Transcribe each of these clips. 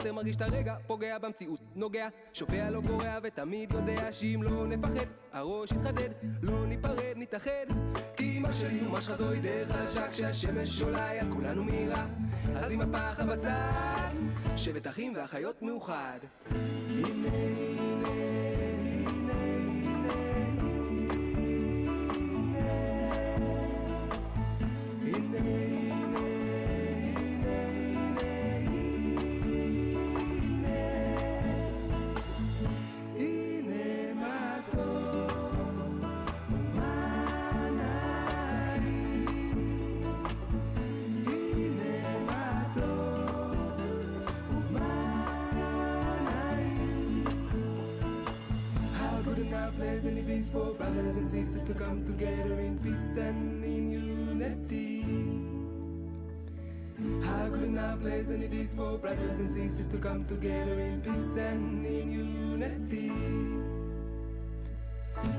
מוותר מרגיש את הרגע, פוגע במציאות, נוגע, שופע לא גורע ותמיד יודע שאם לא נפחד, הראש יתחדד, לא ניפרד, נתאחד, כי מה שלי ומה שלך זוהי דרך חדשה, כשהשמש עולה על כולנו מהירה, אז עם הפחד בצד, שבט אחים ואחיות מאוחד. הנה הנה הנה הנה הנה for brothers and sisters to come together in peace and in unity. How good and how pleasant it is for brothers and sisters to come together in peace and in unity.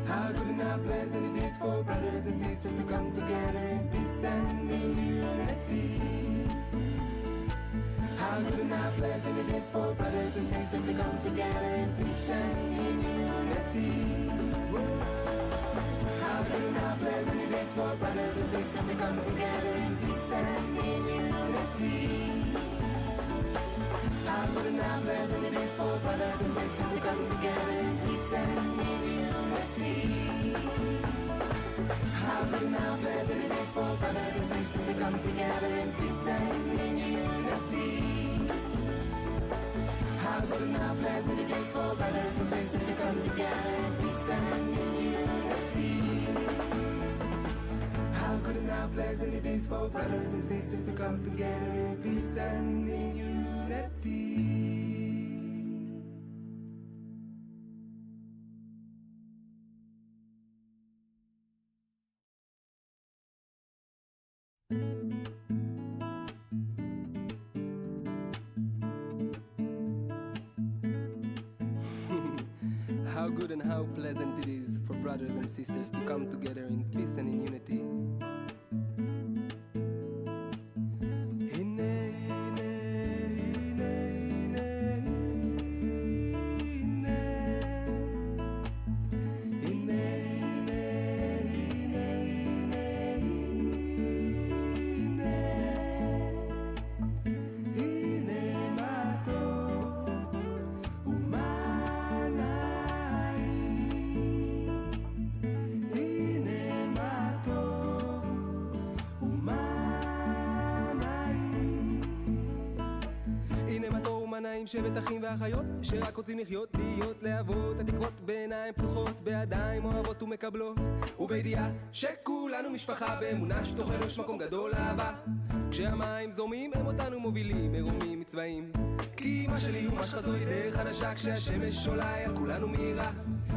How good and how pleasant it is for brothers and sisters to come together in peace and in unity. How good and how pleasant it is for brothers and sisters to come together in peace and in unity. How good and how pleasant it is for brothers and sisters to come together in peace and in unity. How good and how pleasant it is for brothers and sisters to come together in peace and in unity. How good and how pleasant it is for brothers and sisters to come together in peace and in unity. How good and how pleasant it is for brothers and sisters to come together in peace and in unity. How good and how pleasant it is for brothers and sisters to come together in peace and in unity. How good and how pleasant it is for brothers and sisters to come together in peace and in unity. שבט אחים ואחיות שרק רוצים לחיות, להיות להבות, התקוות בעיניים פתוחות, בידיים אוהבות ומקבלות, ובידיעה שכולנו משפחה, באמונה שתוכנו יש מקום גדול לאהבה. כשהמים זורמים הם אותנו מובילים, מרומים מצבעים, כי מה שלי ומה שלך זוהי דרך חדשה, כשהשמש עולה על כולנו מהירה,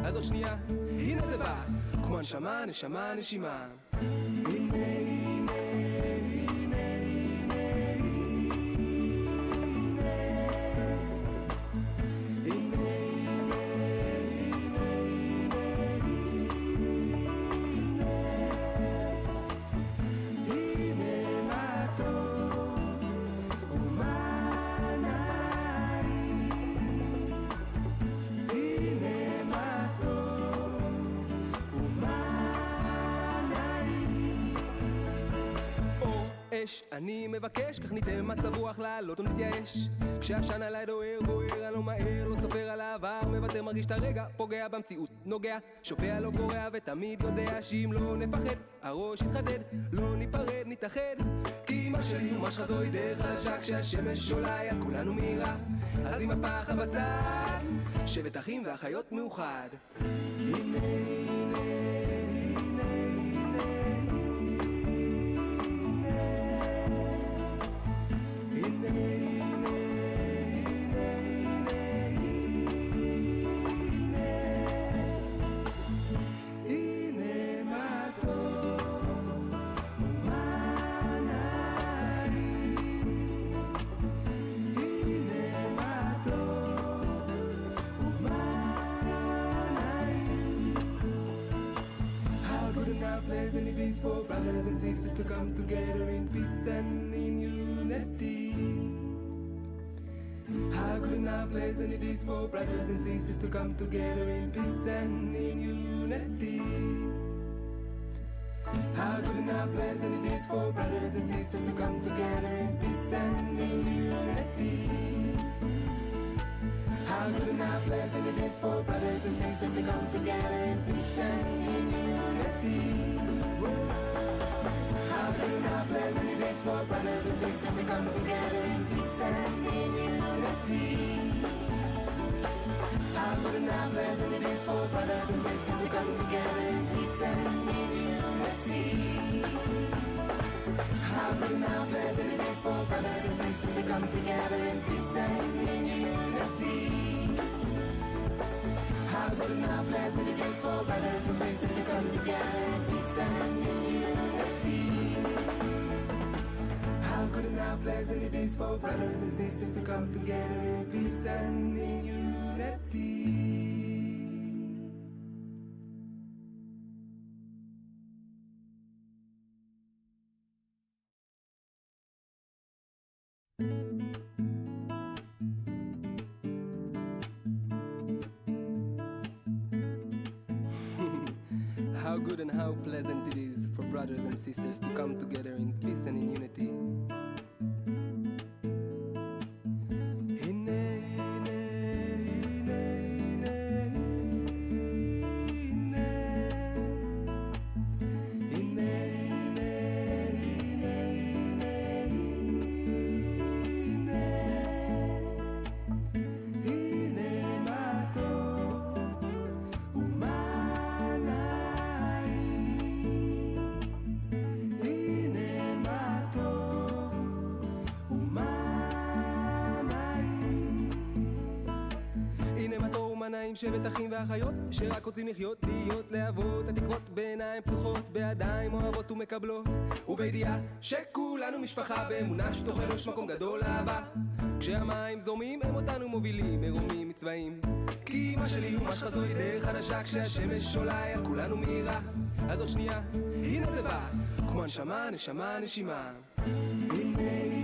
אז עוד שנייה הנה זה בא, כמו הנשמה, נשמה, נשימה. הנה הנה אני מבקש, כך ניתן מצב רוח לעלות ונתייאש, כשהשן עליי דוהר בוער, אני לא מהר, לא סופר על העבר, מוותר מרגיש את הרגע, פוגע במציאות, נוגע, שופע לא גורע ותמיד יודע שאם לא נפחד, הראש יתחדד, לא ניפרד, נתאחד, כי מה שלי ומה שלך זוהי דרך חדשה, כשהשמש עולה על כולנו מהירה, אז עם הפחד בצד, שבט אחים ואחיות מאוחד. הנה הנה pleasant it is for brothers and sisters to come together in peace and in unity. How our place, and it is for brothers and sisters to come together in peace and in unity. How good and how pleasant it is for brothers and sisters to come together in peace and in unity. How good and how pleasant it is for brothers and sisters to come together in peace and in unity. How good and how pleasant it is for brothers and sisters to come together in peace and in unity. How good and how pleasant it is for brothers and sisters to come together in peace and in unity. How good and how pleasant it is for brothers and sisters to come together in peace and in unity. How good and how pleasant it is for brothers and sisters to come together in peace and in unity. How good and how pleasant it is for brothers and sisters to come together in peace and in unity. How good and how pleasant it is for brothers and sisters to come together in peace and in unity. שבט אחים ואחיות שרק רוצים לחיות, להיות להבות, התקוות בעיניים פתוחות, בידיים אוהבות ומקבלות, ובידיעה שכולנו משפחה, באמונה שתוכנו יש מקום גדול לאהבה. כשהמים זורמים הם אותנו מובילים, מרומים מצבעים, כי מה שלי הוא מה שחזו היא דרך חדשה, כשהשמש עולה על כולנו מהירה. אז עוד שנייה, הנה זה בא, כמו הנשמה, נשמה, נשימה. הנה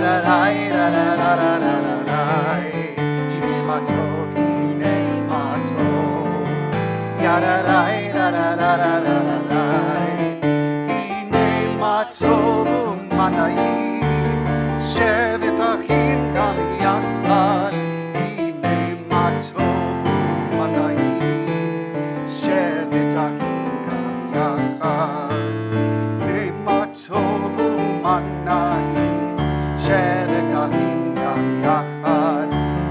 la la la la la la הנה מה טוב ומה נעים, שבת אחים גם יחד. הנה מה טוב ומה נעים, שבת אחים גם יחד. הנה מה טוב ומה נעים, שבת אחים גם יחד.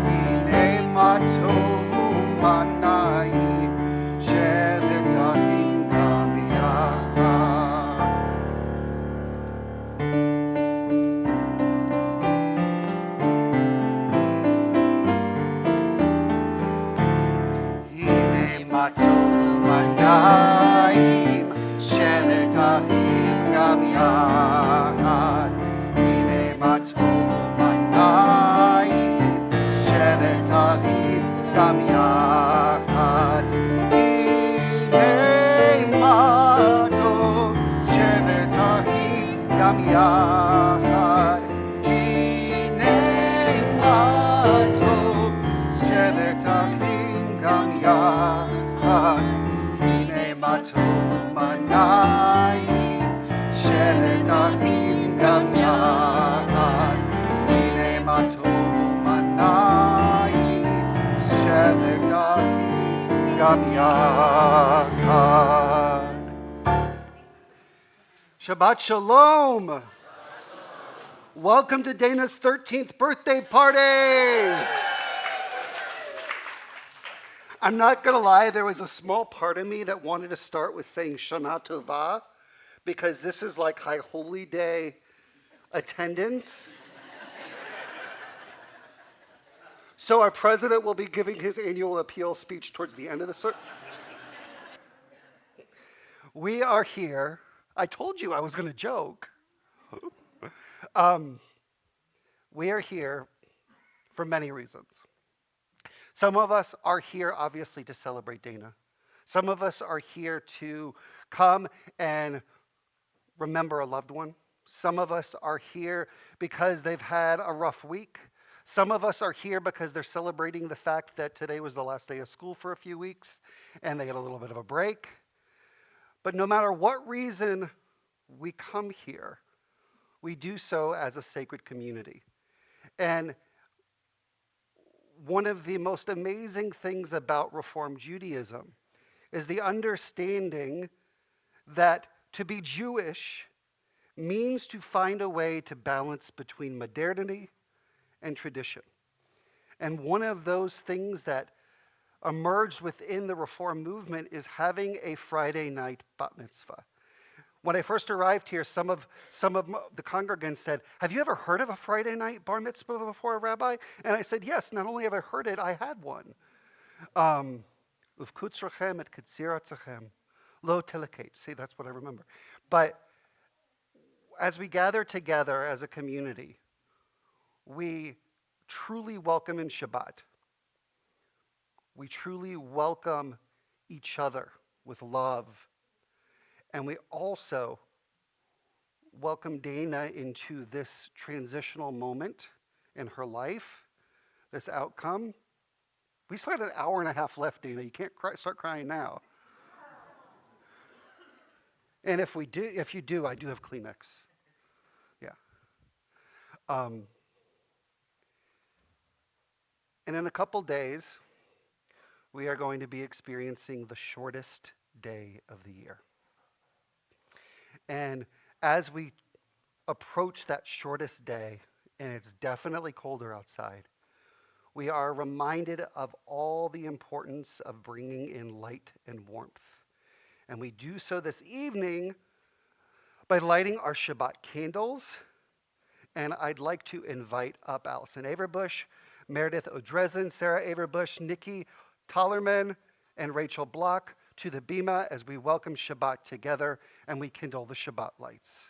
הנה מה טוב ומה נעים, שבת אחים גם יחד. הנה מה טוב ומה נעים, שבת אחים גם יחד. הנה מה טוב ומה נעים, שבת אחים גם יחד. הנה מה טוב, שבת אחים גם יחד. הנה מה טוב, שבת אחים גם יחד. הנה מה טוב ומה נעים, שבת אחים גם יחד. הנה מה טוב ומה נעים, שבת אחים גם יחד. Shabbat Shalom. Welcome to Dana's 13th birthday party. I'm not going to lie, there was a small part of me that wanted to start with saying Shana Tova, because this is like High Holy Day attendance. So our president will be giving his annual appeal speech towards the end of the service. We are here. I told you I was going to joke. We are here for many reasons. Some of us are here, obviously, to celebrate Dana. Some of us are here to come and remember a loved one. Some of us are here because they've had a rough week. Some of us are here because they're celebrating the fact that today was the last day of school for a few weeks and they get a little bit of a break. But no matter what reason we come here, we do so as a sacred community. And one of the most amazing things about Reform Judaism is the understanding that to be Jewish means to find a way to balance between modernity and tradition. And one of those things that emerged within the Reform movement is having a Friday night bat mitzvah. When I first arrived here, some of the congregants said, "Have you ever heard of a Friday night bar mitzvah before, Rabbi?" And I said, "Yes, not only have I heard it, I had one." Uvkutzrachem et kitziratzachem lo telekate. See, that's what I remember. But as we gather together as a community, we truly welcome in Shabbat. We truly welcome each other with love. And we also welcome Dana into this transitional moment in her life, this outcome. We still had an hour and a half left, Dana. You can't start crying now. And if you do, I do have Kleenex. Yeah. And in a couple days, we are going to be experiencing the shortest day of the year. And as we approach that shortest day, and it's definitely colder outside, we are reminded of all the importance of bringing in light and warmth. And we do so this evening by lighting our Shabbat candles. And I'd like to invite up Allison Averbuch, Meredith O'Dresen, Sarah Averbuch, Nikki Tollerman, and Rachel Block to the bima as we welcome Shabbat together and we kindle the Shabbat lights.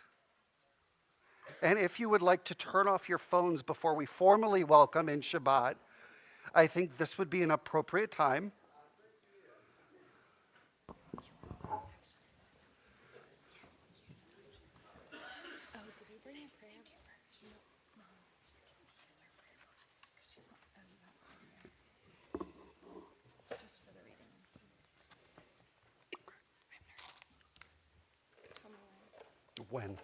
And if you would like to turn off your phones before we formally welcome in Shabbat, I think this would be an appropriate time. when.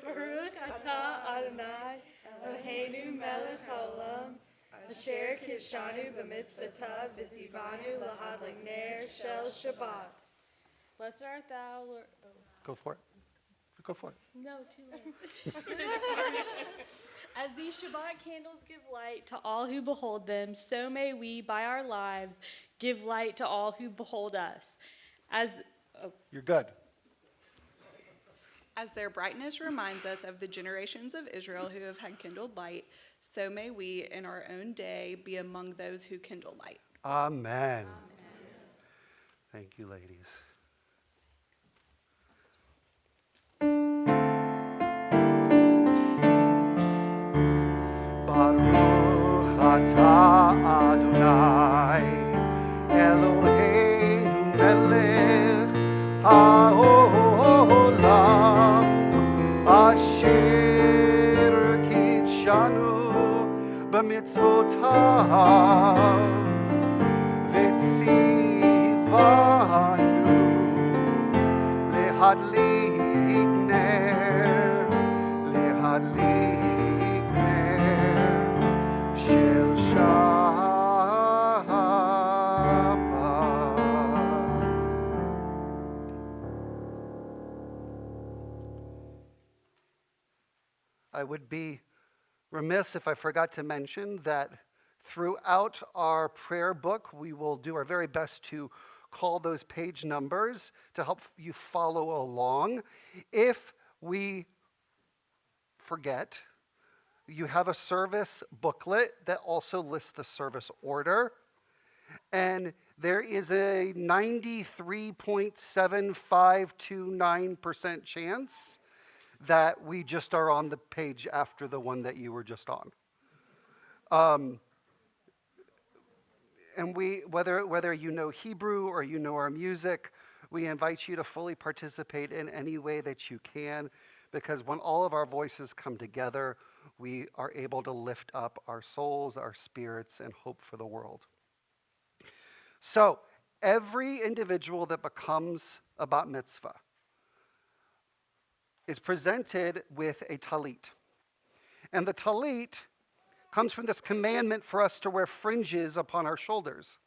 Baruch atah Adonai, Eloheinu melech haolam, asher kishanu b'mitzvotav v'tzivanu lahadlik ner shel Shabbat. Blessed art thou, Lord. Oh. Go for it. Go for it. No, too late. As these Shabbat candles give light to all who behold them, so may we, by our lives, give light to all who behold us. You're good. As their brightness reminds us of the generations of Israel who have had kindled light, so may we in our own day be among those who kindle light. Amen. Thank you, ladies. Baruch atah Adonai, Eloheinu melech haolam, asher kitshanu b'mitzvotav v'tzivanu lehadlik ner shel Shabbat. I would be remiss if I forgot to mention that throughout our prayer book, we will do our very best to call those page numbers to help you follow along. If we forget, you have a service booklet that also lists the service order. And there is a 93.7529% chance that we just are on the page after the one that you were just on. And whether you know Hebrew or you know our music, we invite you to fully participate in any way that you can, because when all of our voices come together, we are able to lift up our souls, our spirits, and hope for the world. So every individual that becomes a bat mitzvah is presented with a talit. And the talit comes from this commandment for us to wear fringes upon our shoulders.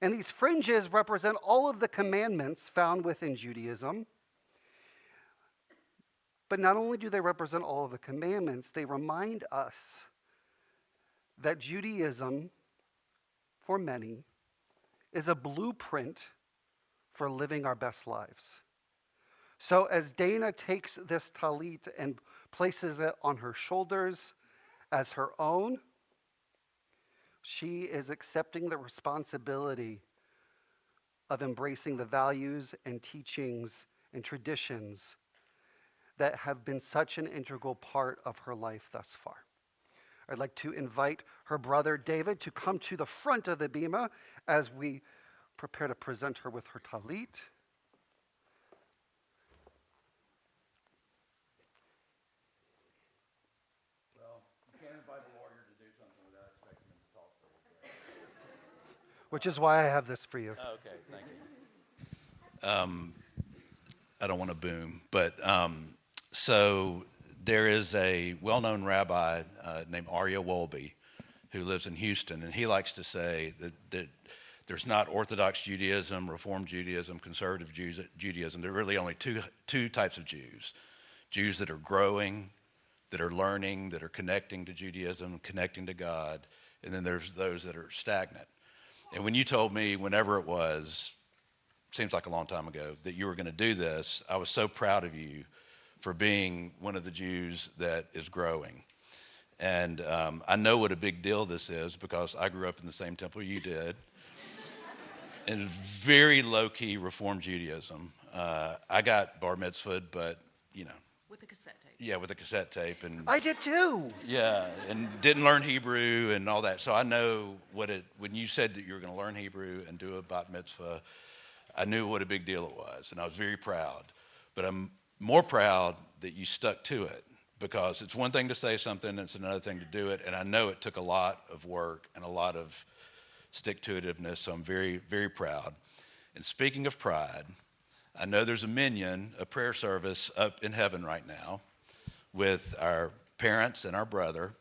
And these fringes represent all of the commandments found within Judaism. But not only do they represent all of the commandments, they remind us that Judaism, for many, is a blueprint for living our best lives. So as Dana takes this talit and places it on her shoulders as her own, she is accepting the responsibility of embracing the values and teachings and traditions that have been such an integral part of her life thus far. I'd like to invite her brother David to come to the front of the bima as we prepare to present her with her talit. Which is why I have this for you. Oh, okay, thank you. I don't want to boom, but so there is a well-known rabbi named Aryeh Wolbe who lives in Houston, and he likes to say that there's not Orthodox Judaism, Reform Judaism, Conservative Judaism. There are really only two types of Jews. Jews that are growing, that are learning, that are connecting to Judaism, connecting to God, and then there's those that are stagnant. And when you told me, whenever it was, seems like a long time ago, that you were going to do this, I was so proud of you for being one of the Jews that is growing. And I know what a big deal this is because I grew up in the same temple you did. And very low-key Reform Judaism. I got bar mitzvahed, but, you know. With a cassette tape. Yeah, with a cassette tape. And I did too. yeah, and didn't learn Hebrew and all that. So I know when you said that you were going to learn Hebrew and do a bat mitzvah, I knew what a big deal it was, and I was very proud. But I'm more proud that you stuck to it, because it's one thing to say something, and it's another thing to do it. And I know it took a lot of work and a lot of stick-to-itiveness, so I'm very, very proud. And speaking of pride, I know there's a minyan, a prayer service up in heaven right now with our parents and our brother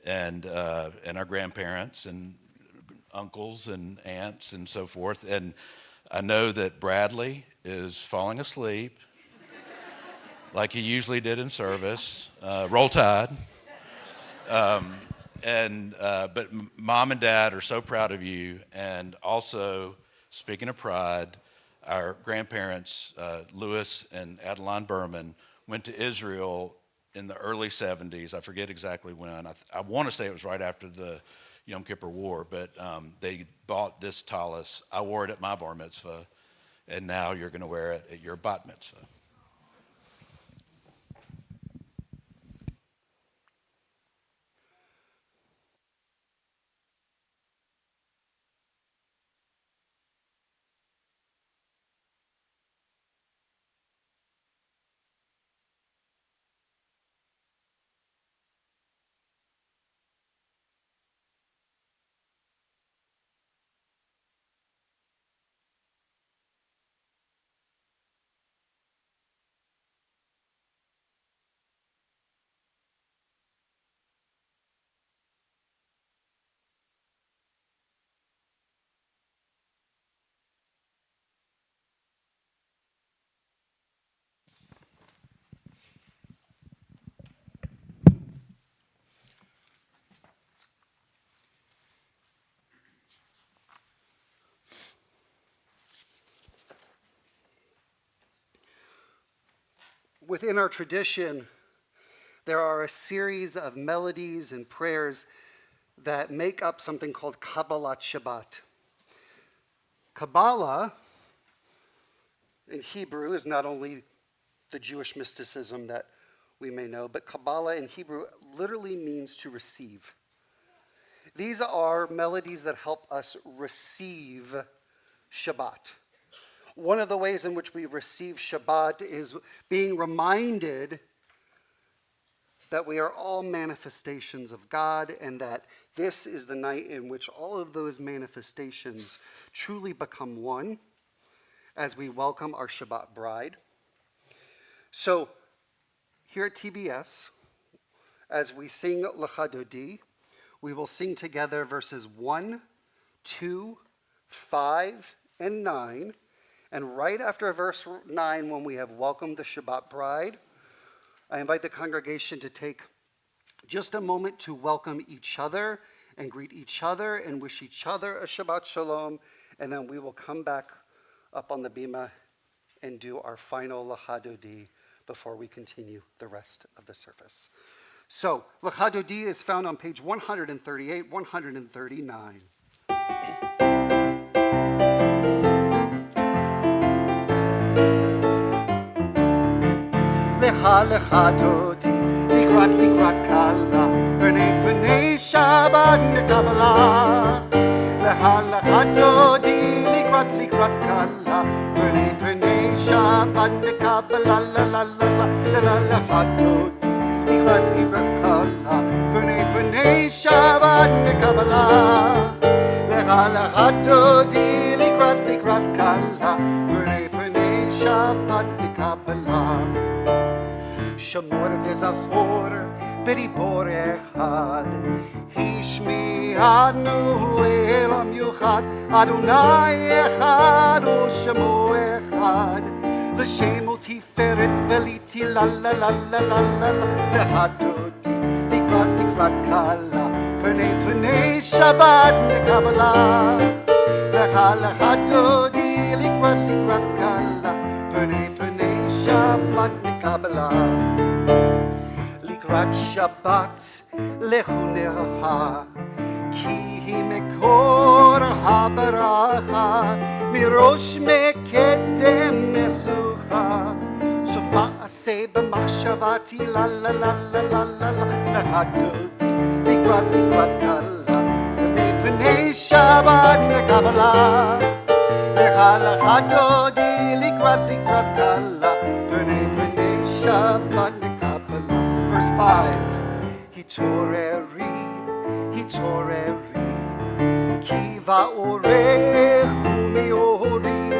and our grandparents and uncles and aunts and so forth. And I know that Bradley is falling asleep like he usually did in service. Roll Tide. But Mom and Dad are so proud of you. And also, speaking of pride, our grandparents, Louis and Adeline Berman, went to Israel in the early 70s. I forget exactly when. I want to say it was right after the Yom Kippur War, but they bought this tallis. I wore it at my bar mitzvah, and now you're going to wear it at your bat mitzvah. Within our tradition, there are a series of melodies and prayers that make up something called Kabbalat Shabbat. Kabbalah, in Hebrew, is not only the Jewish mysticism that we may know, but Kabbalah in Hebrew literally means to receive. These are melodies that help us receive Shabbat. One of the ways in which we receive Shabbat is being reminded that we are all manifestations of God, and that this is the night in which all of those manifestations truly become one as we welcome our Shabbat bride. So here at TBS, as we sing Lecha Dodi, we will sing together verses 1, 2, 5, and 9. And right after verse 9, when we have welcomed the Shabbat bride, I invite the congregation to take just a moment to welcome each other and greet each other and wish each other a Shabbat Shalom. And then we will come back up on the bima and do our final Lecha Dodi before we continue the rest of the service. So, Lecha Dodi is found on page 138, 139. Lecha lecha dodi, likrat kala, pernei Shabbat nekabala. Lecha lecha dodi, likrat kala, pernei Shabbat nekabala. La la la la la lecha dodi, likrat kala, pernei Shabbat nekabala. Lecha lecha dodi, likrat kala, pernei Shabbat nekabala. Shamor v'zachor b'ribor echad, Hishmi'anu elam yuchad, Adonai echad u'shemo echad, L'shem u'tiferet v'liti la la la la la la la, Lecha Dodi, likrat kala, pernei Shabbat nekabala. Lecha Dodi, likrat kala, pernei Shabbat nekabala. Likrat Shabbat lechu necha, ki hi mekor habaracha, mirosh meketem nesucha, sofa נעשה במחשבתי לה לה לה לה לה לה לה לך דודי לקראת קלה ומפני שבת לקבלה לך דודי לקראת קלה פני שבת לקבלה. Verse 5 התעוררי כי באורך ומאורי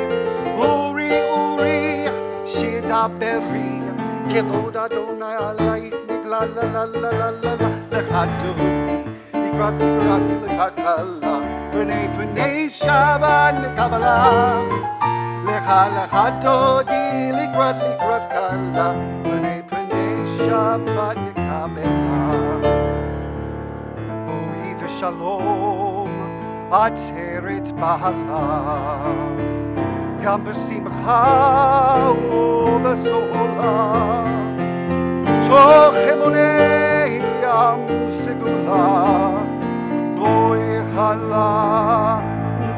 אורי שדברי כבוד אדוני עלייך נגלה לה לה לה לה לה לך דודי לקראת קלה פני שבת לקבלה לך דודי לקראת קלה פני שבת לקבלה. בואי ושלום עצרת בהלה גם בשמחה ובסעולה תוך אמוני ים סגולה בואי חלה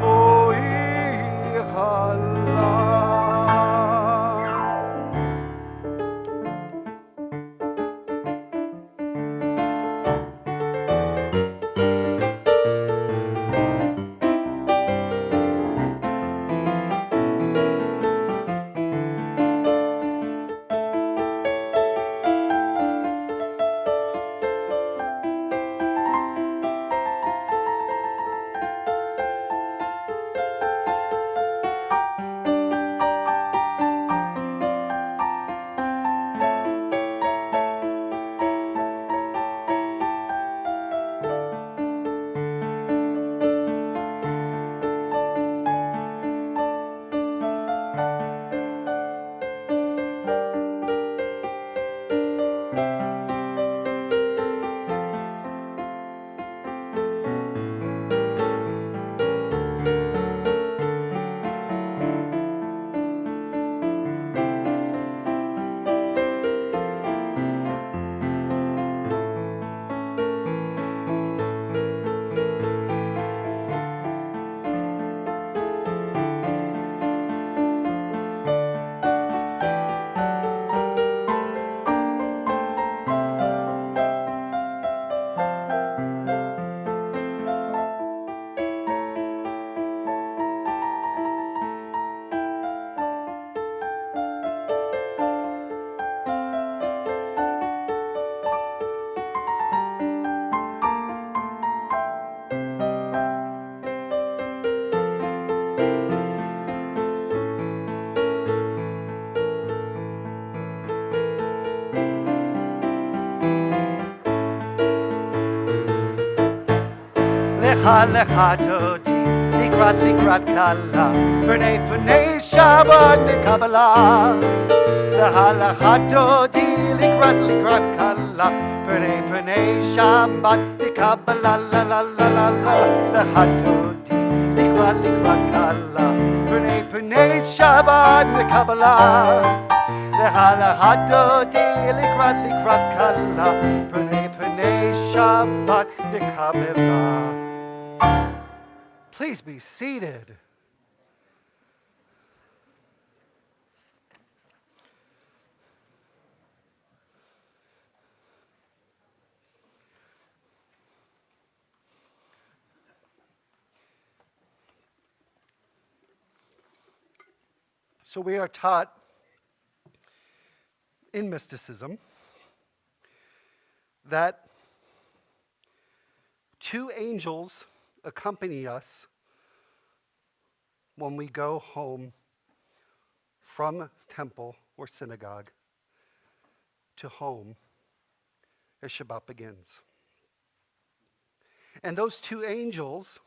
בואי חלה. לך דודי לקראת קלה פני שבת לקבלה לך דודי לקראת קלה פני שבת לקבלה לה לה לה לה לה לך דודי לקראת קלה פני שבת לקבלה לך דודי לקראת קלה פני שבת לקבלה. Please be seated. So we are taught in mysticism that two angels accompany us when we go home from temple or synagogue to home as Shabbat begins. And those two angels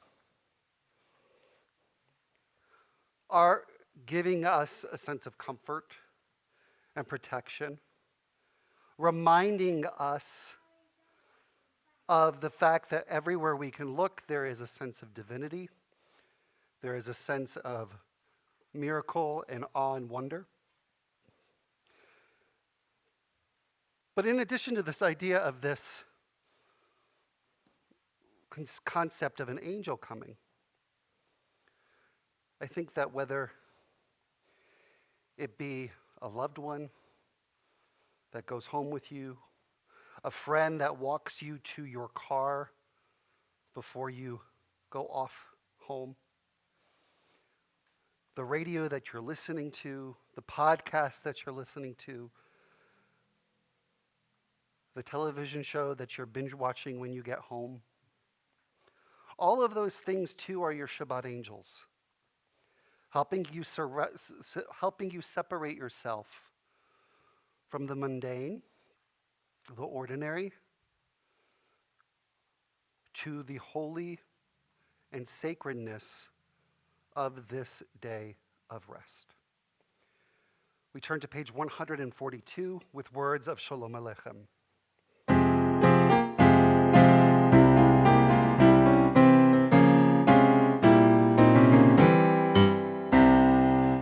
are giving us a sense of comfort and protection, reminding us of the fact that everywhere we can look, there is a sense of divinity. There is a sense of miracle and awe and wonder. But in addition to this idea of this concept of an angel coming, I think that whether it be a loved one that goes home with you, a friend that walks you to your car before you go off home, the radio that you're listening to, the podcast that you're listening to, the television show that you're binge watching when you get home. All of those things too are your Shabbat angels, helping you separate yourself from the mundane, the ordinary, to the holy and sacredness of this day of rest. We turn to page 142 with words of Shalom Aleichem.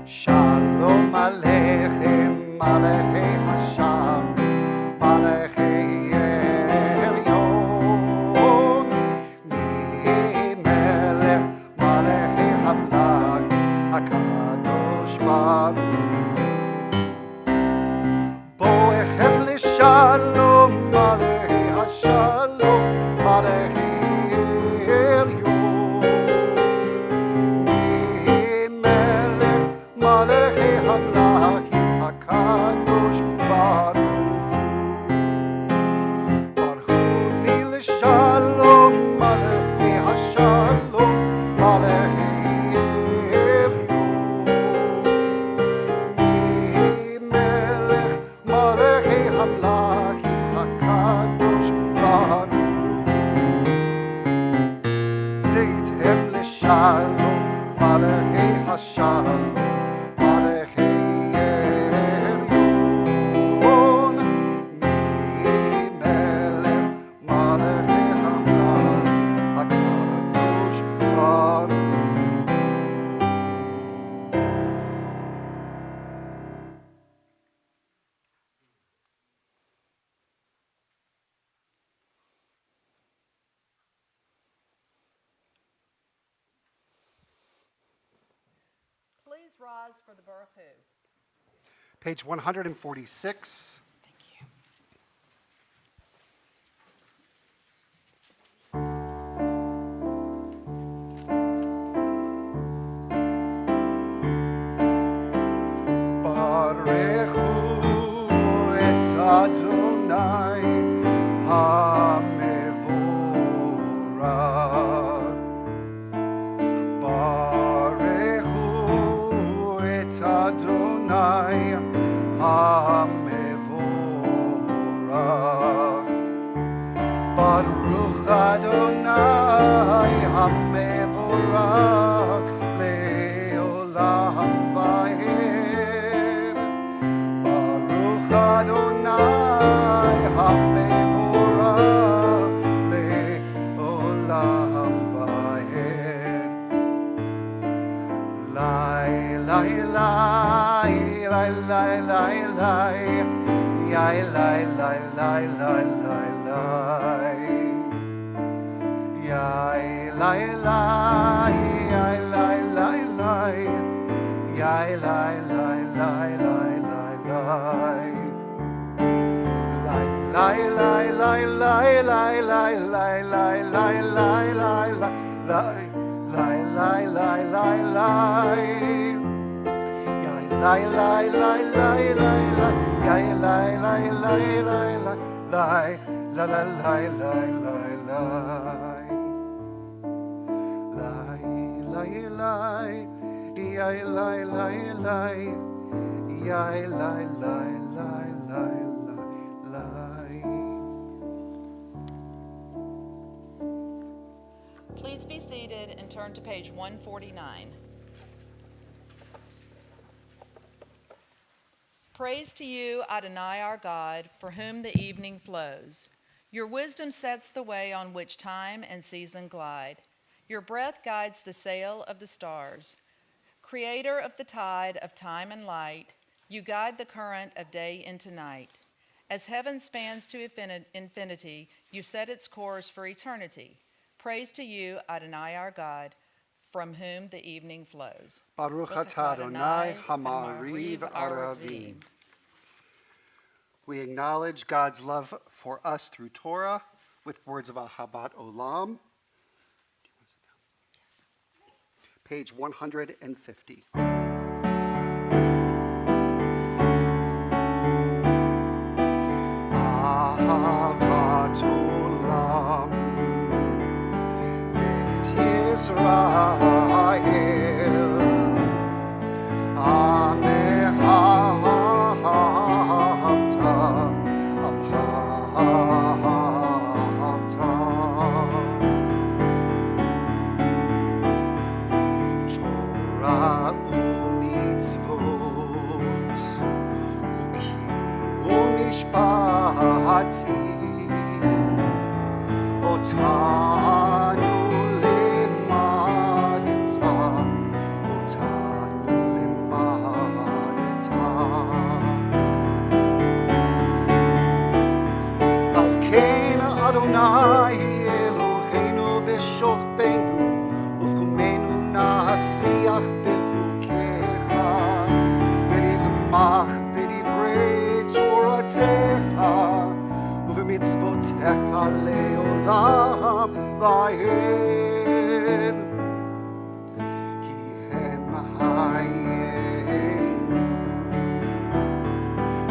Shalom Aleichem, Malachei Hashem, Malachei Elyon, Mi-Melech, Malachei Hamlach, HaKadosh Baruch. Boechem l'shalom, Malachei Hashalom, Malachei Elyon, Mi-Melech, Malachei Hamlachim, HaKadosh Baruch. Baruch l'shalom, Malachei Hashalom, Malachei Elyon, Mi-Melech, Malachei Hamlachim, HaKadosh Baruch. Zeitem l'shalom, Malachei Hashalom, Malachei Elyon, Mi-Melech, Malachei Hamlachim, HaKadosh Baruch. Please rise for the Baruch. Page 146. Barechu et Adonai HaMevorach. Barechu et Adonai HaMevorach. Baruch Adonai HaMevorach le'olam va'ed. Baruch Adonai HaMevorach le'olam va'ed. Lai, lai, lai, lai, lai, lai, lai, yai, lai, lai, lai, lai, lai, lai, yai, lai, lai, yai, lai, lai, lai, yai, lai, lai, lai, lai, lai, lai. Lai, lai, lai, lai, lai, lai, lai, lai, lai, lai, lai, lai, lai. Lai, lai, lai, lai, lai. Yai, lai, lai, lai, lai, lai, lai. Yai, lai, lai, lai, lai, lai, lai. La, la, lai, lai, lai, lai. Lai, lai, lai. Yai, lai, lai, lai. Yai, lai, lai, lai, lai, lai. Please be seated and turn to page 149. Praise to you, Adonai our God, for whom the evening flows. Your wisdom sets the way on which time and season glide. Your breath guides the sail of the stars. Creator of the tide of time and light, you guide the current of day into night. As heaven spans to infinity, you set its course for eternity. Praise to you, Adonai our God, from whom the evening flows. Baruch atah Adonai Hamariv Aravim. We acknowledge God's love for us through Torah with words of Ahabat Olam. Page 150. Ahabat Olam, Beit Yisrael, Amecha Ahavta, Amcha Ahavta. Torah u'mitzvot, hukim u'mishpatim, otanu limadeta, otanu limadeta. Al ken Adonai Eloheinu b'shokbeinu, ufkumenu nasiach bechukecha, v'nizmach b'divrei Toratecha, uv'mitzvotecha le'olam va'ed. Ki hem hayim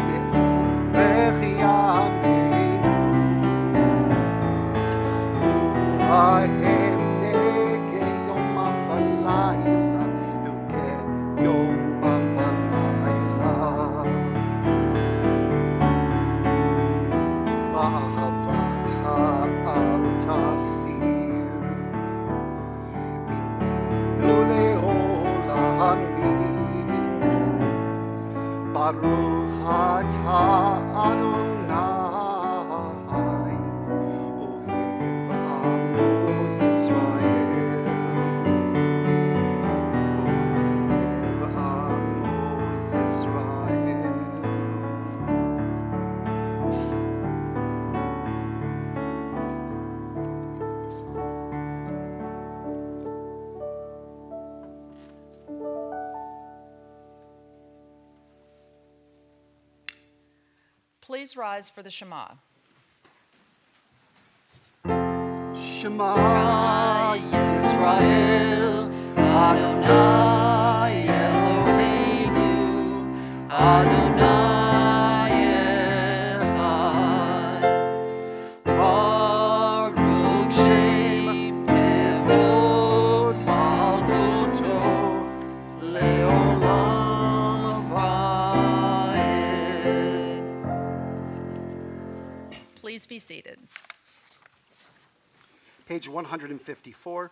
ve'orech yameinu, u'vahem nege yomam v'layla, nege yomam v'layla. Ahavat ha'al tasir, minenu le'olamim. Baruch atah Adonai, ohev amo Yisrael, ohev amo Yisrael. Please rise for the Shema. Shema Yisrael, Adonai Eloheinu, Adonai Echad. Baruch Shem Kevod Malchuto Leolam Vaed. Please be seated. Page 154.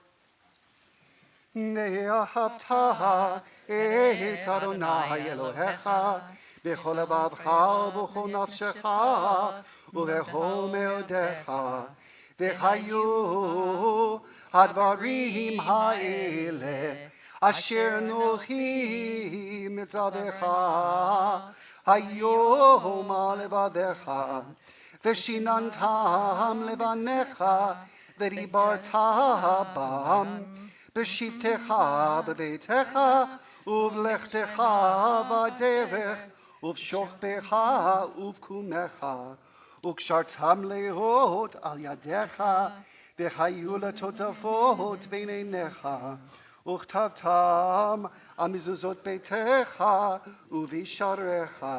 Ve'ahavta et Adonai Elohecha b'chol lebavcha u'b'chol nafshecha u'b'chol meodecha v'chayu hadvarim ha'ele asher nochi mitzadecha hayom levadecha v'shinantam levanecha v'dibarta bam b'shivtecha b'veitecha uv'lechtecha v'derech uv'shochbecha uv'kumecha u'kshartam leot al yadecha v'chayu letotafot b'neinecha u'chtavtam al mizuzot beitecha uv'isharecha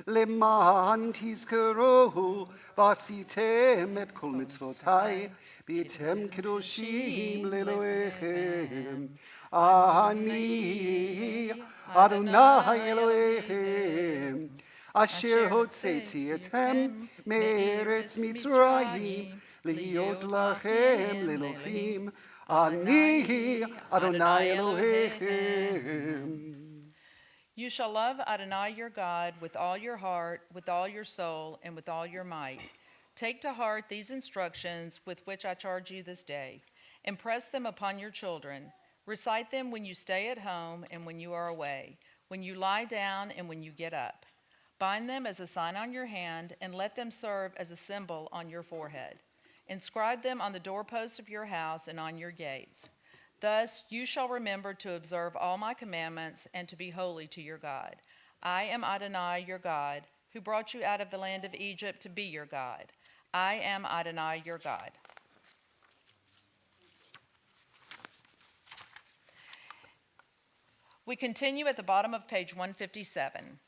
למען תזכרו ועשיתם את כל מצוותיי והייתם קדושים לאלוהיכם. אני אדוני אלוהיכם אשר הוצאתי אתכם מארץ מצרים להיות לכם לאלוהים. אני אדוני אלוהיכם. You shall love Adonai your God with all your heart, with all your soul, and with all your might. Take to heart these instructions with which I charge you this day. Impress them upon your children. Recite them when you stay at home and when you are away, when you lie down and when you get up. Bind them as a sign on your hand, and let them serve as a symbol on your forehead. Inscribe them on the doorposts of your house and on your gates. Thus you shall remember to observe all my commandments and to be holy to your God. I am Adonai your God, who brought you out of the land of Egypt to be your God. I am Adonai, your God. We continue at the bottom of page 157.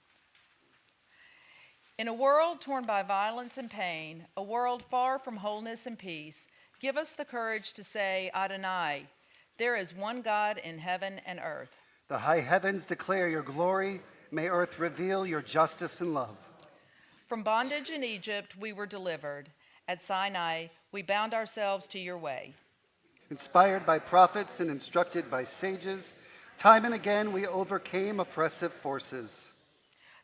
In a world torn by violence and pain, a world far from wholeness and peace, give us the courage to say, Adonai, there is one God in heaven and earth. The high heavens declare your glory. May earth reveal your justice and love. From bondage in Egypt, we were delivered. At Sinai, we bound ourselves to your way. Inspired by prophets and instructed by sages, time and again we overcame oppressive forces.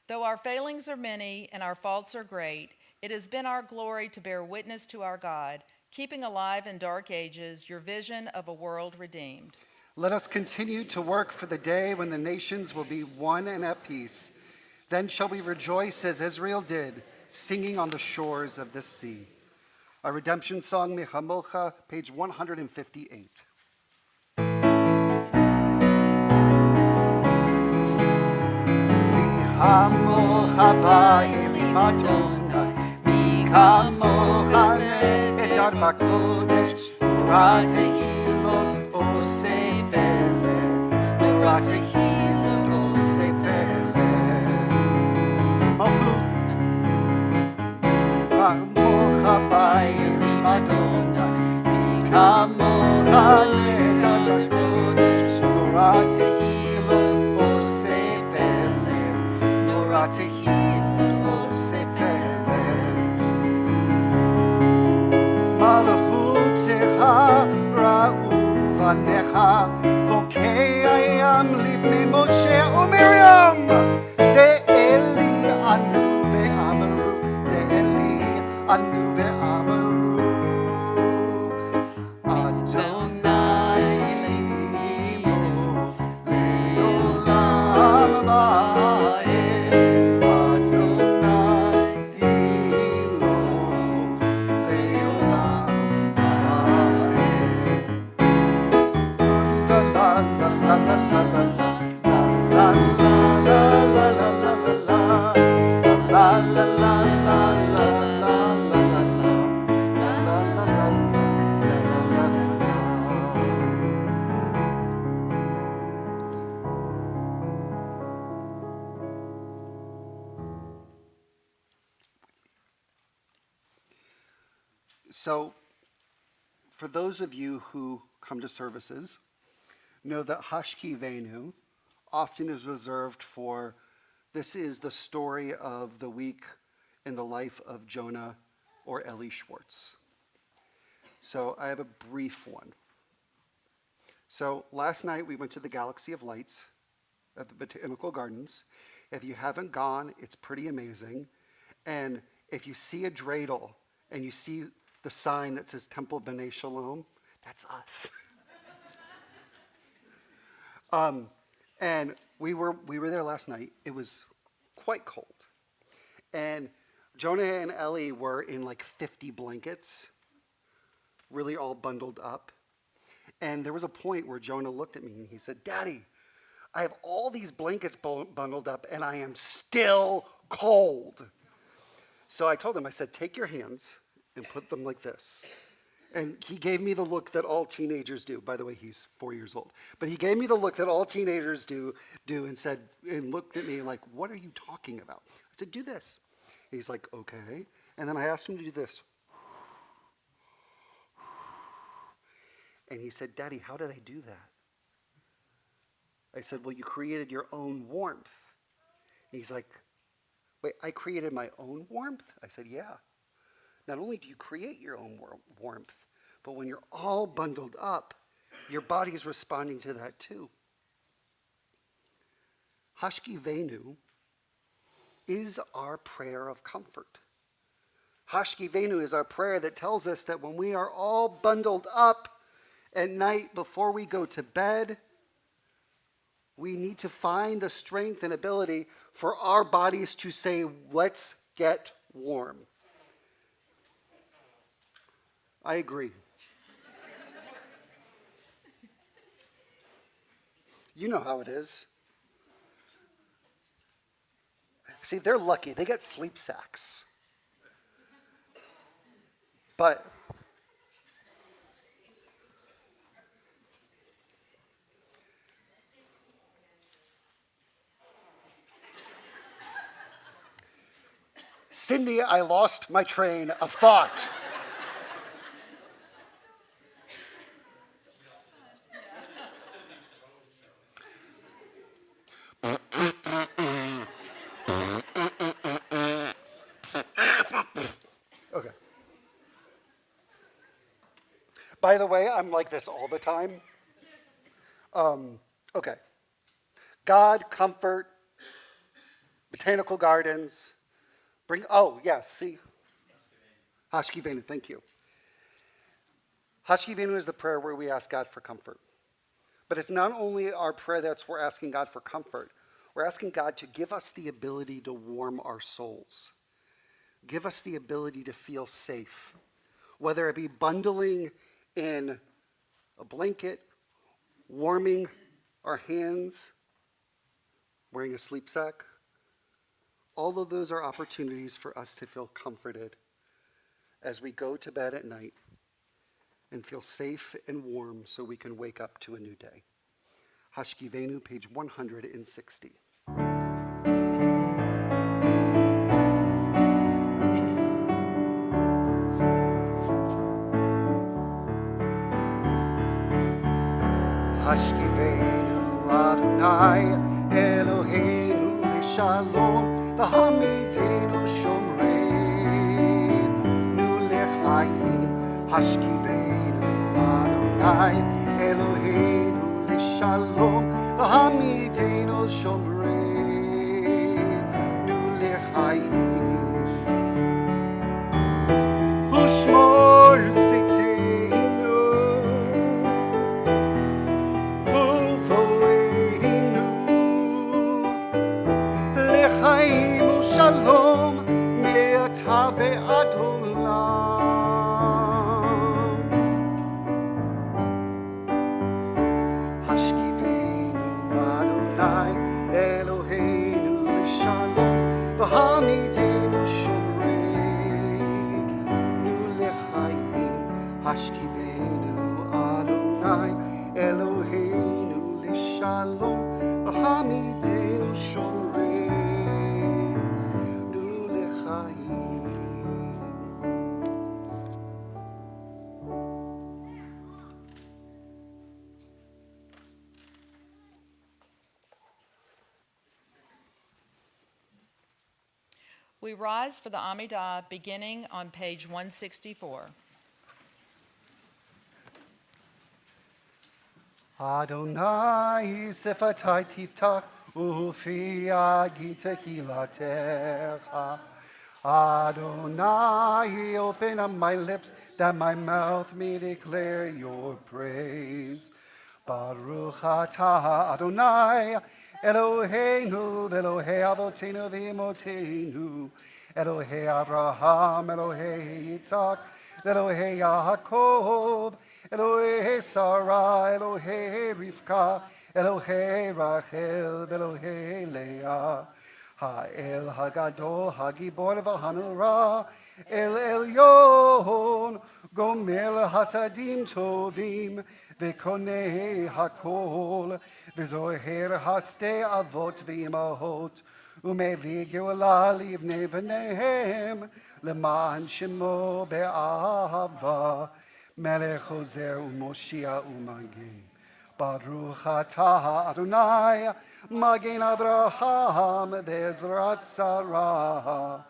Though our failings are many and our faults are great, it has been our glory to bear witness to our God, keeping alive in dark ages your vision of a world redeemed. Let us continue to work for the day when the nations will be one and at peace. Then shall we rejoice as Israel did, singing on the shores of the sea. Our redemption song, Mechamocha, page 158. Mechamocha ba'elim Adonai, Mechamocha ne'edar ba'kodesh, Nora tehilot oseh veleh, Nora tehilot oseh veleh. Mechamocha ba'elim Adonai, Mechamocha ne'edar ba'kodesh, Nora tehilot oseh veleh, Nora tehilot oseh veleh. Malachutecha ra'u vanecha, bokei hayam lifnei Moshe uMiriam. Ze Eli anu ve'amaru, ze Eli anu ve'amaru. Adonai Eloheinu le'olam va'ed. Adonai Eloheinu le'olam va'ed. La la la la la la la la la la la la la la So, for those of you who come to services, know that Hashki Venu often is reserved for, this is the story of the week in the life of Jonah or Eli Schwartz. So I have a brief one. So last night we went to the Galaxy of Lights at the Botanical Gardens. If you haven't gone, it's pretty amazing. And if you see a dreidel and you see the sign that says Temple B'nai Shalom, that's us. And we were there last night. It was quite cold. And Jonah and Ellie were in like 50 blankets, really all bundled up. And there was a point where Jonah looked at me and he said, Daddy, I have all these blankets bundled up and I am still cold. So I told him, I said, take your hands and put them like this. And he gave me the look that all teenagers do. By the way, he's 4 years old. But he gave me the look that all teenagers do and said, and looked at me like, what are you talking about? I said, do this. He's like, okay. And then I asked him to do this. And he said, Daddy, how did I do that? I said, well, you created your own warmth. And he's like, wait, I created my own warmth? I said, yeah. Not only do you create your own warmth, but when you're all bundled up, your body is responding to that too. Hashki Venu is our prayer of comfort. Hashki Venu is our prayer that tells us that when we are all bundled up at night before we go to bed, we need to find the strength and ability for our bodies to say, let's get warm. I agree. You know how it is. See, they're lucky. They get sleep sacks. But Cindy, I lost my train of thought. Okay. By the way, I'm like this all the time. Okay. God, comfort, botanical gardens, yes, see? Hashkivenu, thank you. Hashkivenu is the prayer where we ask God for comfort. But it's not only our prayer that we're asking God for comfort. We're asking God to give us the ability to warm our souls. Give us the ability to feel safe. Whether it be bundling in a blanket, warming our hands, wearing a sleep sack. All of those are opportunities for us to feel comforted as we go to bed at night and feel safe and warm so we can wake up to a new day. Hashkivenu, page 160. Hashkivenu Adonai Eloheinu L'Shalom V'hamidenu Shomreinu L'Chaim Hashkivenu Adonai Eloheinu L'Shalom V'hamidenu Shomreinu L'Chaim Ushmor Shalom me'ata ve'ad olam. Hashkivenu Adonai Eloheinu L'Shalom v'hamidenu shomreinu l'chaim. Hashkivenu Adonai Eloheinu L'Shalom v'hamidenu shomreinu. We rise for the Amidah beginning on page 164. Adonai sefatai tiftach ufi agita hilatecha. Adonai, open up my lips that my mouth may declare your praise. Baruch atah Adonai Eloheinu Elohei Avotenu v'Imotenu Elohei Abraham Elohei Yitzhak Elohei Yaakov Elohei Sarah Elohei Rivka Elohei Rachel Elohei Leah Ha'el Hagadol Hagibor v'Hanura El Elyon Gomer Hasadim Tovim V'Konei Hakol V'Zoher Haste Avot V'Imahot Umevi Geula Livnei V'Nehem L'man Shemo Be'ahava Melech Hozer U'Moshia U'Magen Baruch atah Adonai Magen Abraham Be'ezrat Sarah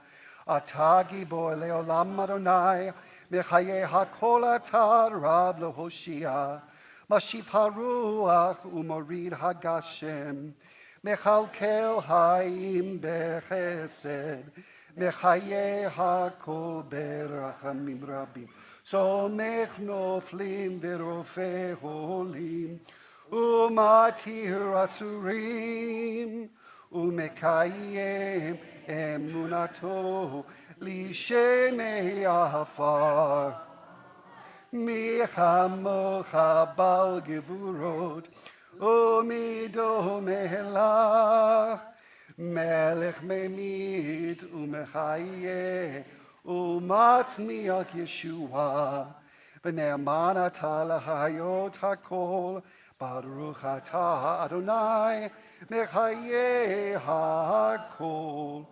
Atah Gibor Le'olam Adonai Mechaye HaKol Atah Rab Lehoshia Mashif HaRuach U'Morid HaGashem Mechalkel Haim Bechesed Mechaye HaKol Berachamim Rabim Somech Noflim V'Rofei Holim Umatir Asurim Umekayem Emunato Lishenei Afar Michamocha Bal Gevurot Umido Melach melech memit umechaye umatzmiach Yeshua v'ne'aman ata lahayot hakol baruch ata Adonai mechaye hakol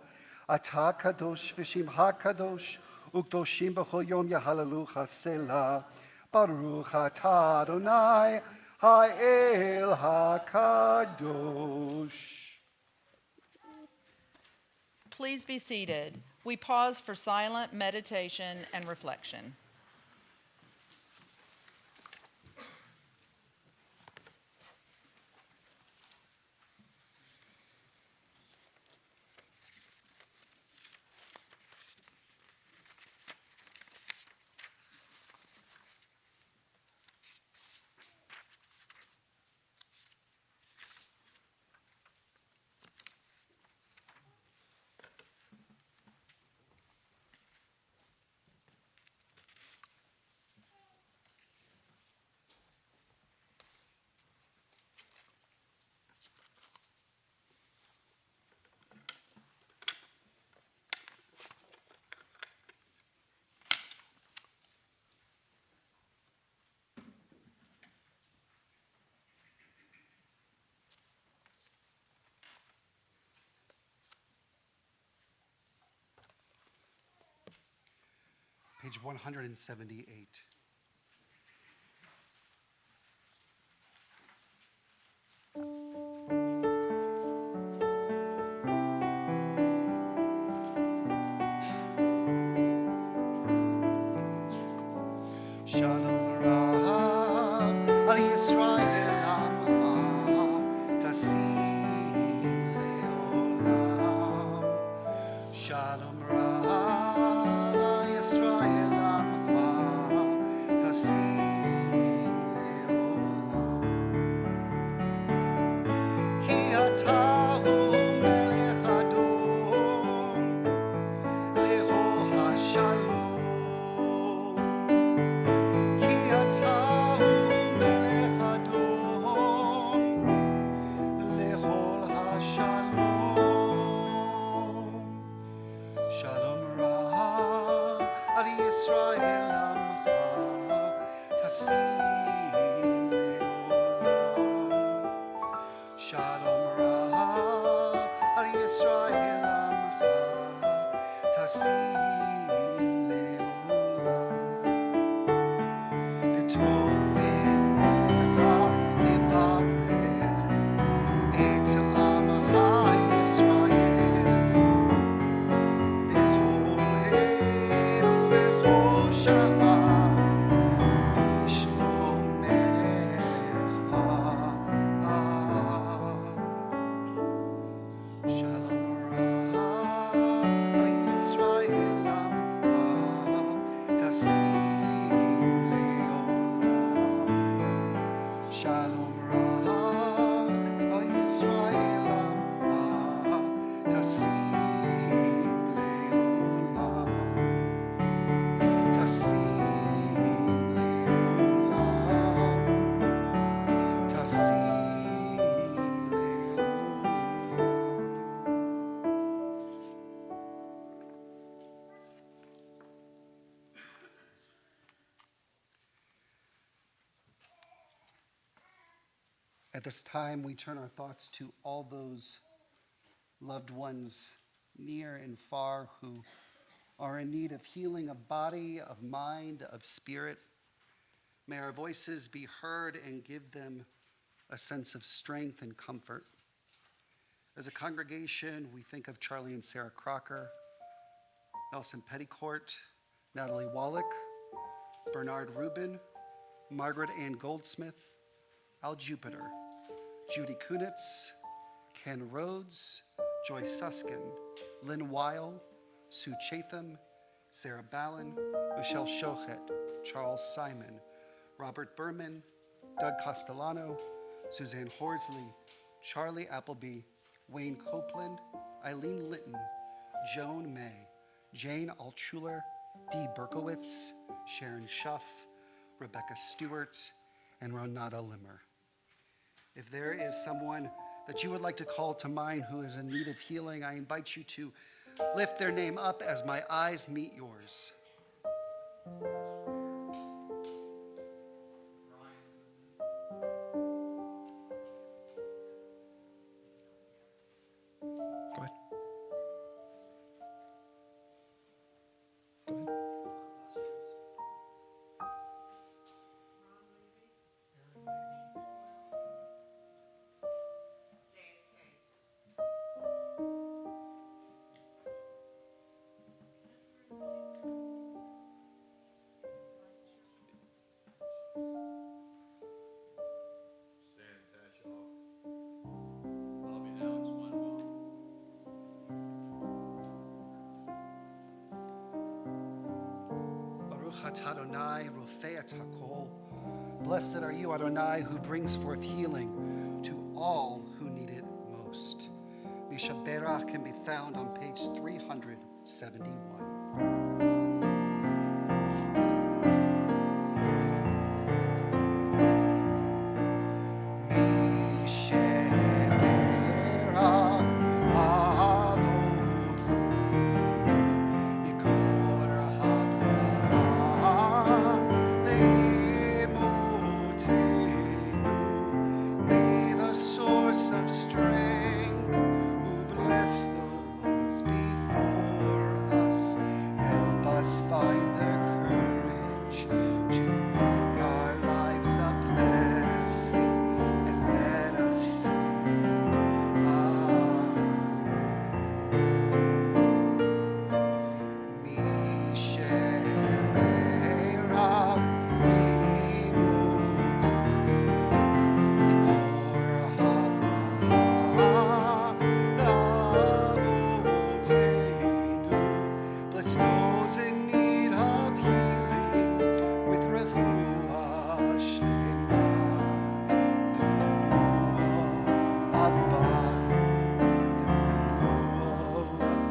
ata kadosh v'shimcha kadosh ukdoshim b'chol yom yahalalucha selah baruch ata Adonai ha'el hakadosh. Please be seated. We pause for silent meditation and reflection. Page 178. Shalom Rav al Yisrael Amcha Tasim Leolam. Shalom Rav al Yisrael Amcha Tasim Leolam. Ki atahu melech Adon lecho hashalom. Atahu melech Adon lechol hashalom. Shalom Rav al Yisrael Amcha Tasim Leolam. Shalom Rav al Yisrael Amcha Tasim Tov b'necha levarech et amcha Yisrael b'chol עת ובכל שעה בשלומך. Shalom Rav al Yisrael Amcha Tasim Leolam. Shalom Rav al Yisrael Amcha Tasim Leolam. Tasim Leolam. Tasim Leolam. At this time, we turn our thoughts to all those loved ones near and far who are in need of healing of body, of mind, of spirit. May our voices be heard and give them a sense of strength and comfort. As a congregation, we think of Charlie and Sarah Crocker, Nelson Petticourt, Natalie Wallach, Bernard Rubin, Margaret Ann Goldsmith, Al Jupiter, Judy Kunitz, Ken Rhodes, Joy Suskin, Lynn Weil, Sue Chatham, Sarah Ballin, Michelle Shochet, Charles Simon, Robert Berman, Doug Castellano, Suzanne Horsley, Charlie Appleby, Wayne Copeland, Eileen Litton, Joan May, Jane Altschuler, Dee Berkowitz, Sharon Schuff, Rebecca Stewart, and Renata Limmer. If there is someone that you would like to call to mind who is in need of healing, I invite you to lift their name up as my eyes meet yours. Go ahead. Go ahead. Baruch atah Adonai, rofei et hakol. Blessed are you, Adonai, who brings forth healing to all who need it most. Mishaberach can be found on page 371. May the source of strength, who bless the ones before us, help us find the courage to make our lives a blessing, and let us say, bless those in need of healing with refuah shlema, the renewal of body, the renewal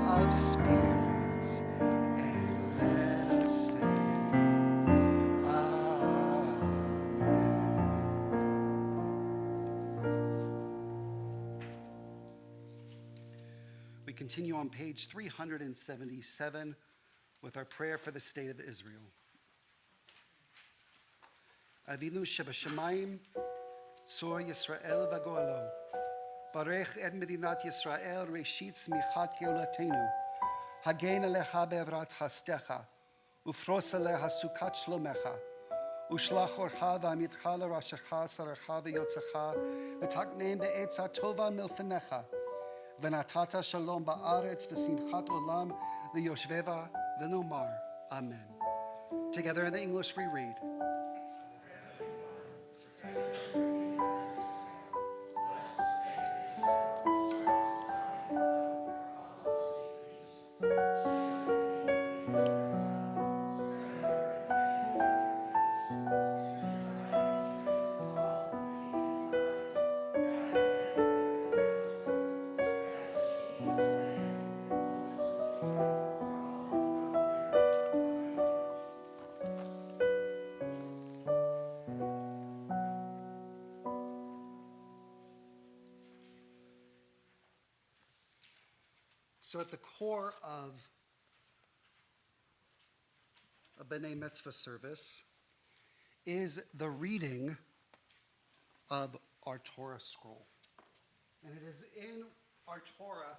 of spirits, and let us say, We continue on page 377 with our prayer for the state of Israel. Avinu shebashamayim, tzor Yisrael v'goalo, barech et medinat Yisrael reshit smichat geulatenu, hagen alecha be'evrat chastecha, ufros aleha sukat shlomecha, ushlach orcha v'amitcha l'rashecha sarecha v'yotzecha, v'taknem be'etza tova milfenecha, v'natata shalom ba'aretz v'simchat olam v'yoshveva v'nomar. Amen. Together in the English we read. So at the core of a B'nai Mitzvah service is the reading of our Torah scroll. And it is in our Torah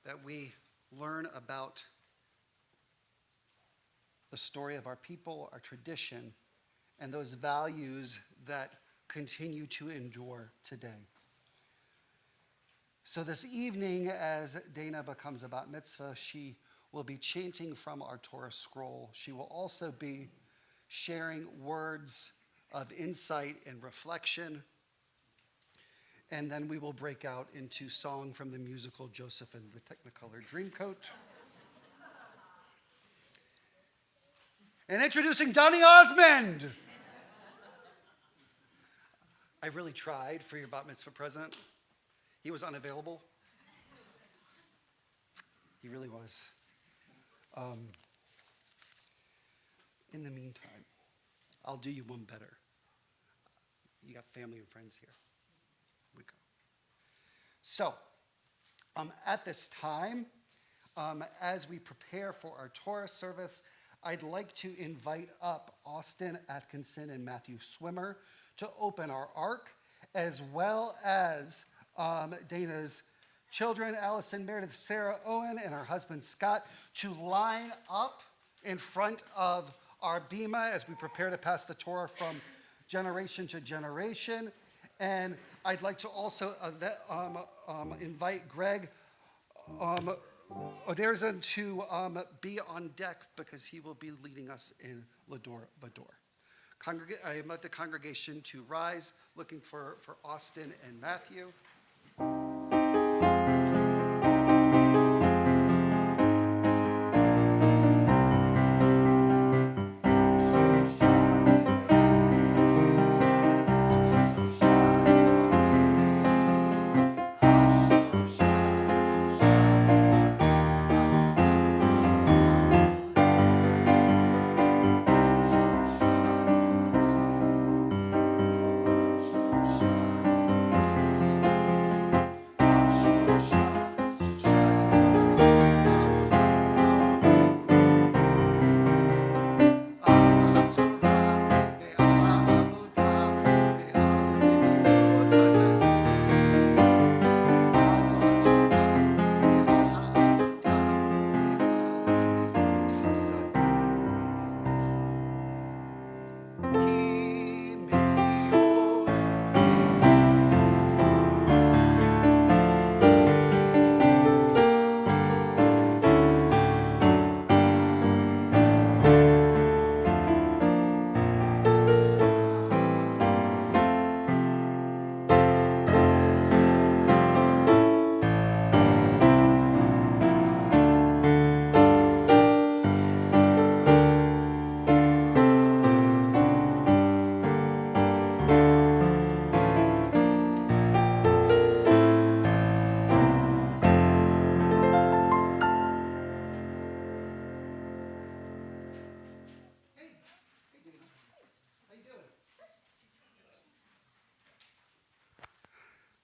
that we learn about the story of our people, our tradition, and those values that continue to endure today. So this evening, as Dana becomes a bat mitzvah, she will be chanting from our Torah scroll. She will also be sharing words of insight and reflection. And then we will break out into song from the musical Joseph and the Technicolor Dreamcoat. And introducing Donny Osmond. I really tried for your bat mitzvah present. He was unavailable. He really was. In the meantime, I'll do you one better. You got family and friends here. we go. So, at this time, as we prepare for our Torah service, I'd like to invite up Austin Atkinson and Matthew Swimmer to open our ark, as well as Dana's children, Allison, Meredith, Sarah, Owen, and her husband, Scott, to line up in front of our bima as we prepare to pass the Torah from generation to generation. And I'd like to also invite Greg Oderzan to be on deck because he will be leading us in Lador Vador. I invite the congregation to rise, looking for Austin and Matthew.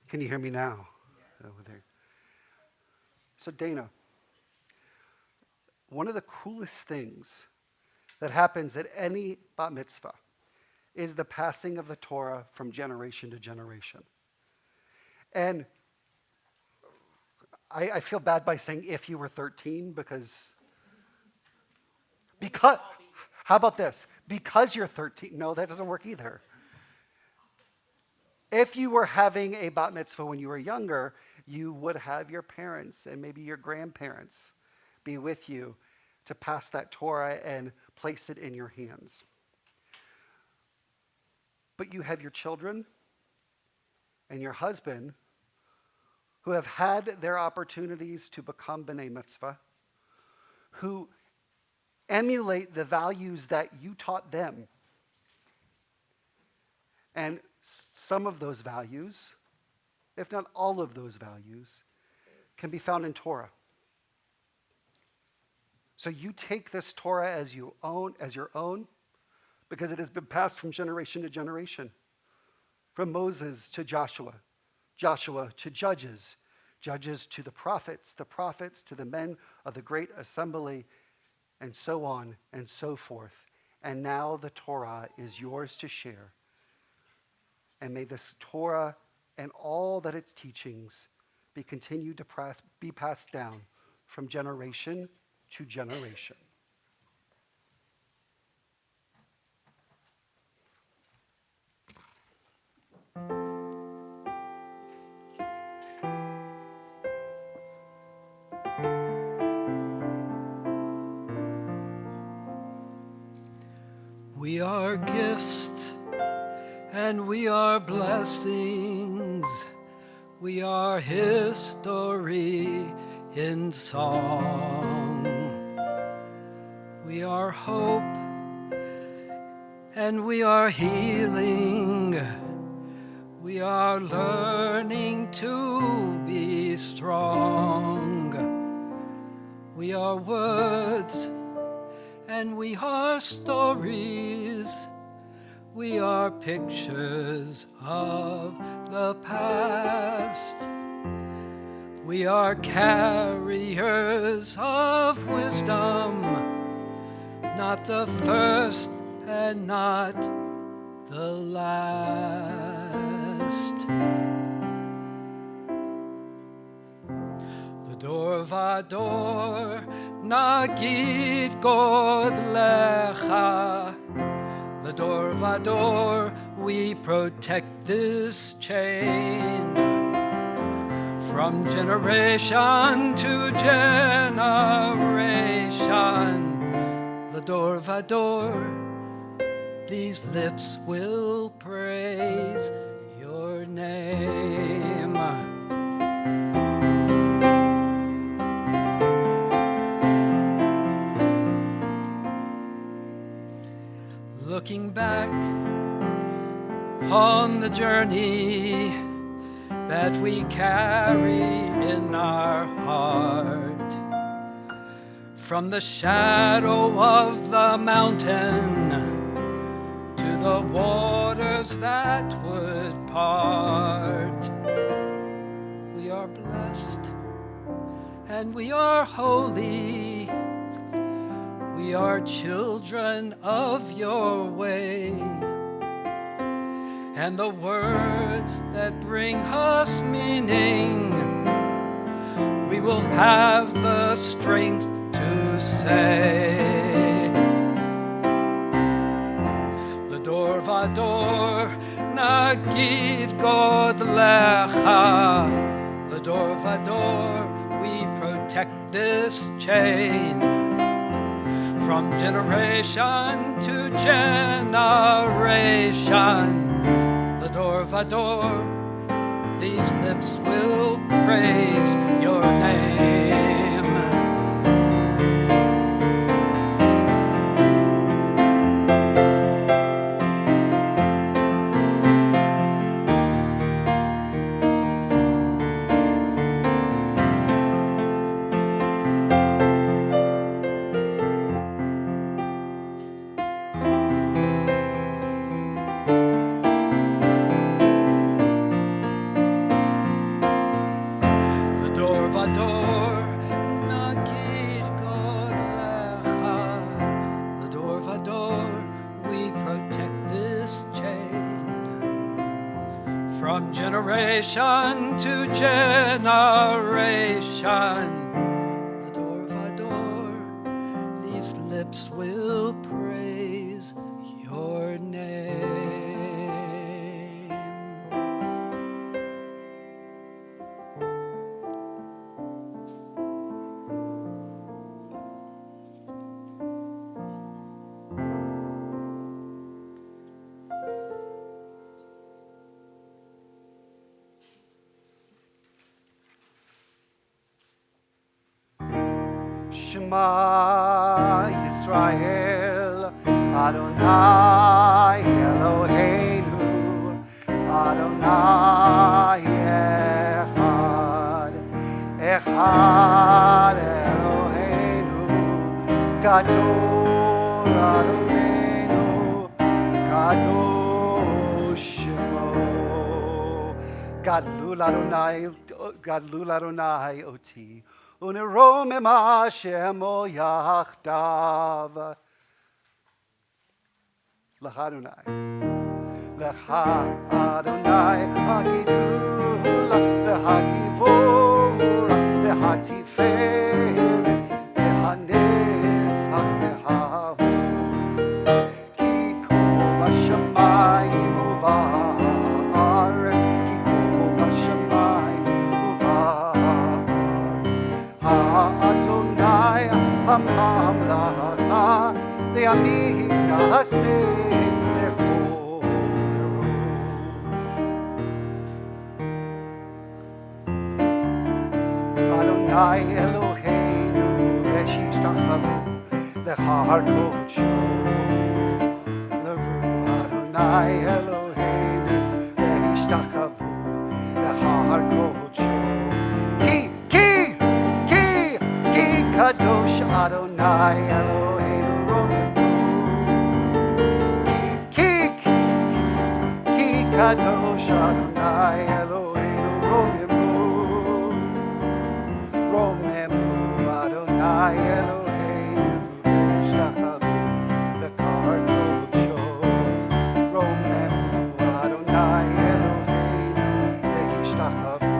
Can you hear me now? Over there. So Dana, one of the coolest things that happens at any bat mitzvah is the passing of the Torah from generation to generation. And I feel bad by saying if you were 13 because how about this? Because you're 13, no, that doesn't work either. If you were having a bat mitzvah when you were younger, you would have your parents and maybe your grandparents be with you to pass that Torah and place it in your hands. But you have your children and your husband who have had their opportunities to become B'nai Mitzvah, who emulate the values that you taught them. And some of those values, if not all of those values, can be found in Torah. So you take this Torah as your own, because it has been passed from generation to generation. From Moses to Joshua, Joshua to Judges, Judges to the prophets to the men of the great assembly, and so on and so forth. And now the Torah is yours to share. And may this Torah and all that its teachings be continued to be passed down from generation to generation. We are gifts and we are blessings. We are history in song. We are hope and we are healing. We are learning to be strong. We are words and we are stories. We are pictures of the past. We are carriers of wisdom, not the first and not the last. The door vador nagid god lecha. The door vador, we protect this chain. From generation to generation, the door vador, these lips will praise your name. Looking back on the journey that we carry in our heart, from the shadow of the mountain to the waters that would part, we are blessed and we are holy. We are children of your way, and the words that bring us meaning, we will have the strength to say. The door vador nagid god lecha. The door vador, we protect this chain. From generation to generation, the door vador, these lips will praise your name. From generation to generation, the door vador, these lips will praise your name. Shema Yisrael, Adonai Eloheinu, Adonai Echad, Echad Eloheinu, Gadol Adonenu, Kadosh Shemo, Gadlul Adonai Oti. Uneromem Hashemo Yachdav. Lecha Adonai. Lecha Adonai Hagidula, Lecha Givura, Lecha Tiferet, Lecha Netzach, Lecha Hod. Ki kol v'shamayim u'va'aretz, Ki kol v'shamayim u'va'aretz. Adonai HaMamlacha, Le'amim Na'aseh Lechol Rosh. Adonai Eloheinu v'shishtachavo lecha harkocho. Adonai Eloheinu v'shishtachavo lecha harkocho. Kadosh Adonai Eloheinu Romeinu. Ki kadosh Adonai Eloheinu romemu. Romemu Adonai Eloheinu v'yishtachavu lekar kodsho. Romemu Adonai Eloheinu v'yishtachavu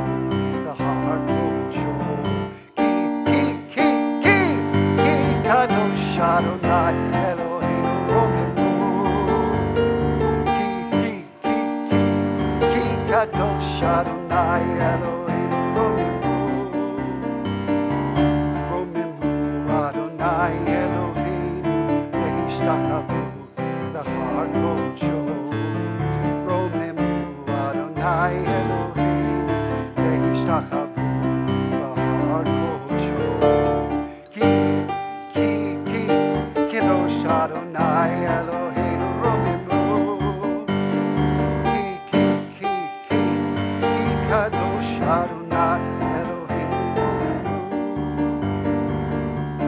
lekar kodsho. Ki kadosh Adonai Eloheinu romemu. Ki kadosh Adonai Eloheinu romemu. Romemu Adonai Eloheinu v'yishtachavu l'char kodsho. Romemu Adonai Eloheinu v'yishtachavu l'char kodsho. Kadosh Adonai Eloheinu romemu. Kadosh Adonai Eloheinu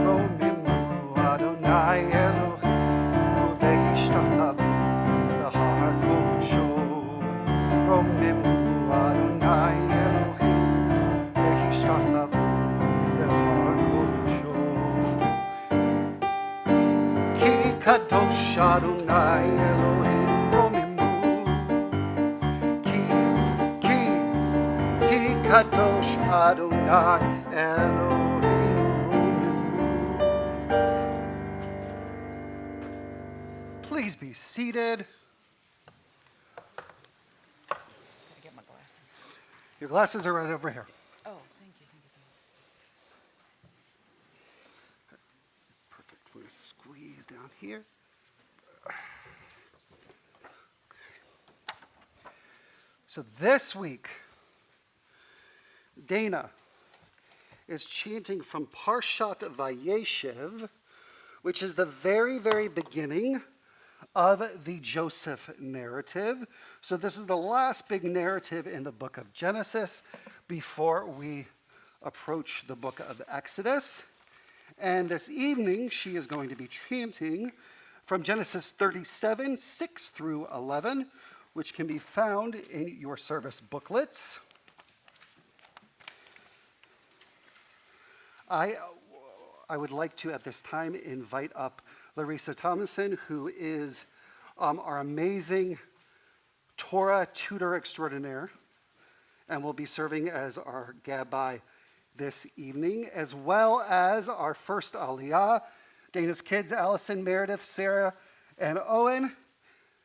romemu. Adonai Eloheinu v'yishtachavu l'char kodsho. Romemu Adonai Eloheinu v'yishtachavu l'char kodsho. Ki kadosh Adonai Eloheinu romemu. Ki kadosh Adonai Eloheinu romemu. Please be seated. Get my glasses. Your glasses are right over here. Oh, thank you. Perfect. We're going to squeeze down here. So this week, Dana is chanting from Parshat Vayeshev, which is the very, very beginning of the Joseph narrative. So this is the last big narrative in the book of Genesis before we approach the book of Exodus. And this evening, she is going to be chanting from Genesis 37, 6 through 11, which can be found in your service booklets. I would like to, at this time, invite up Larissa Thomason, who is our amazing Torah tutor extraordinaire, and will be serving as our gabbai this evening, as well as our first aliyah, Dana's kids, Allison, Meredith, Sarah, and Owen.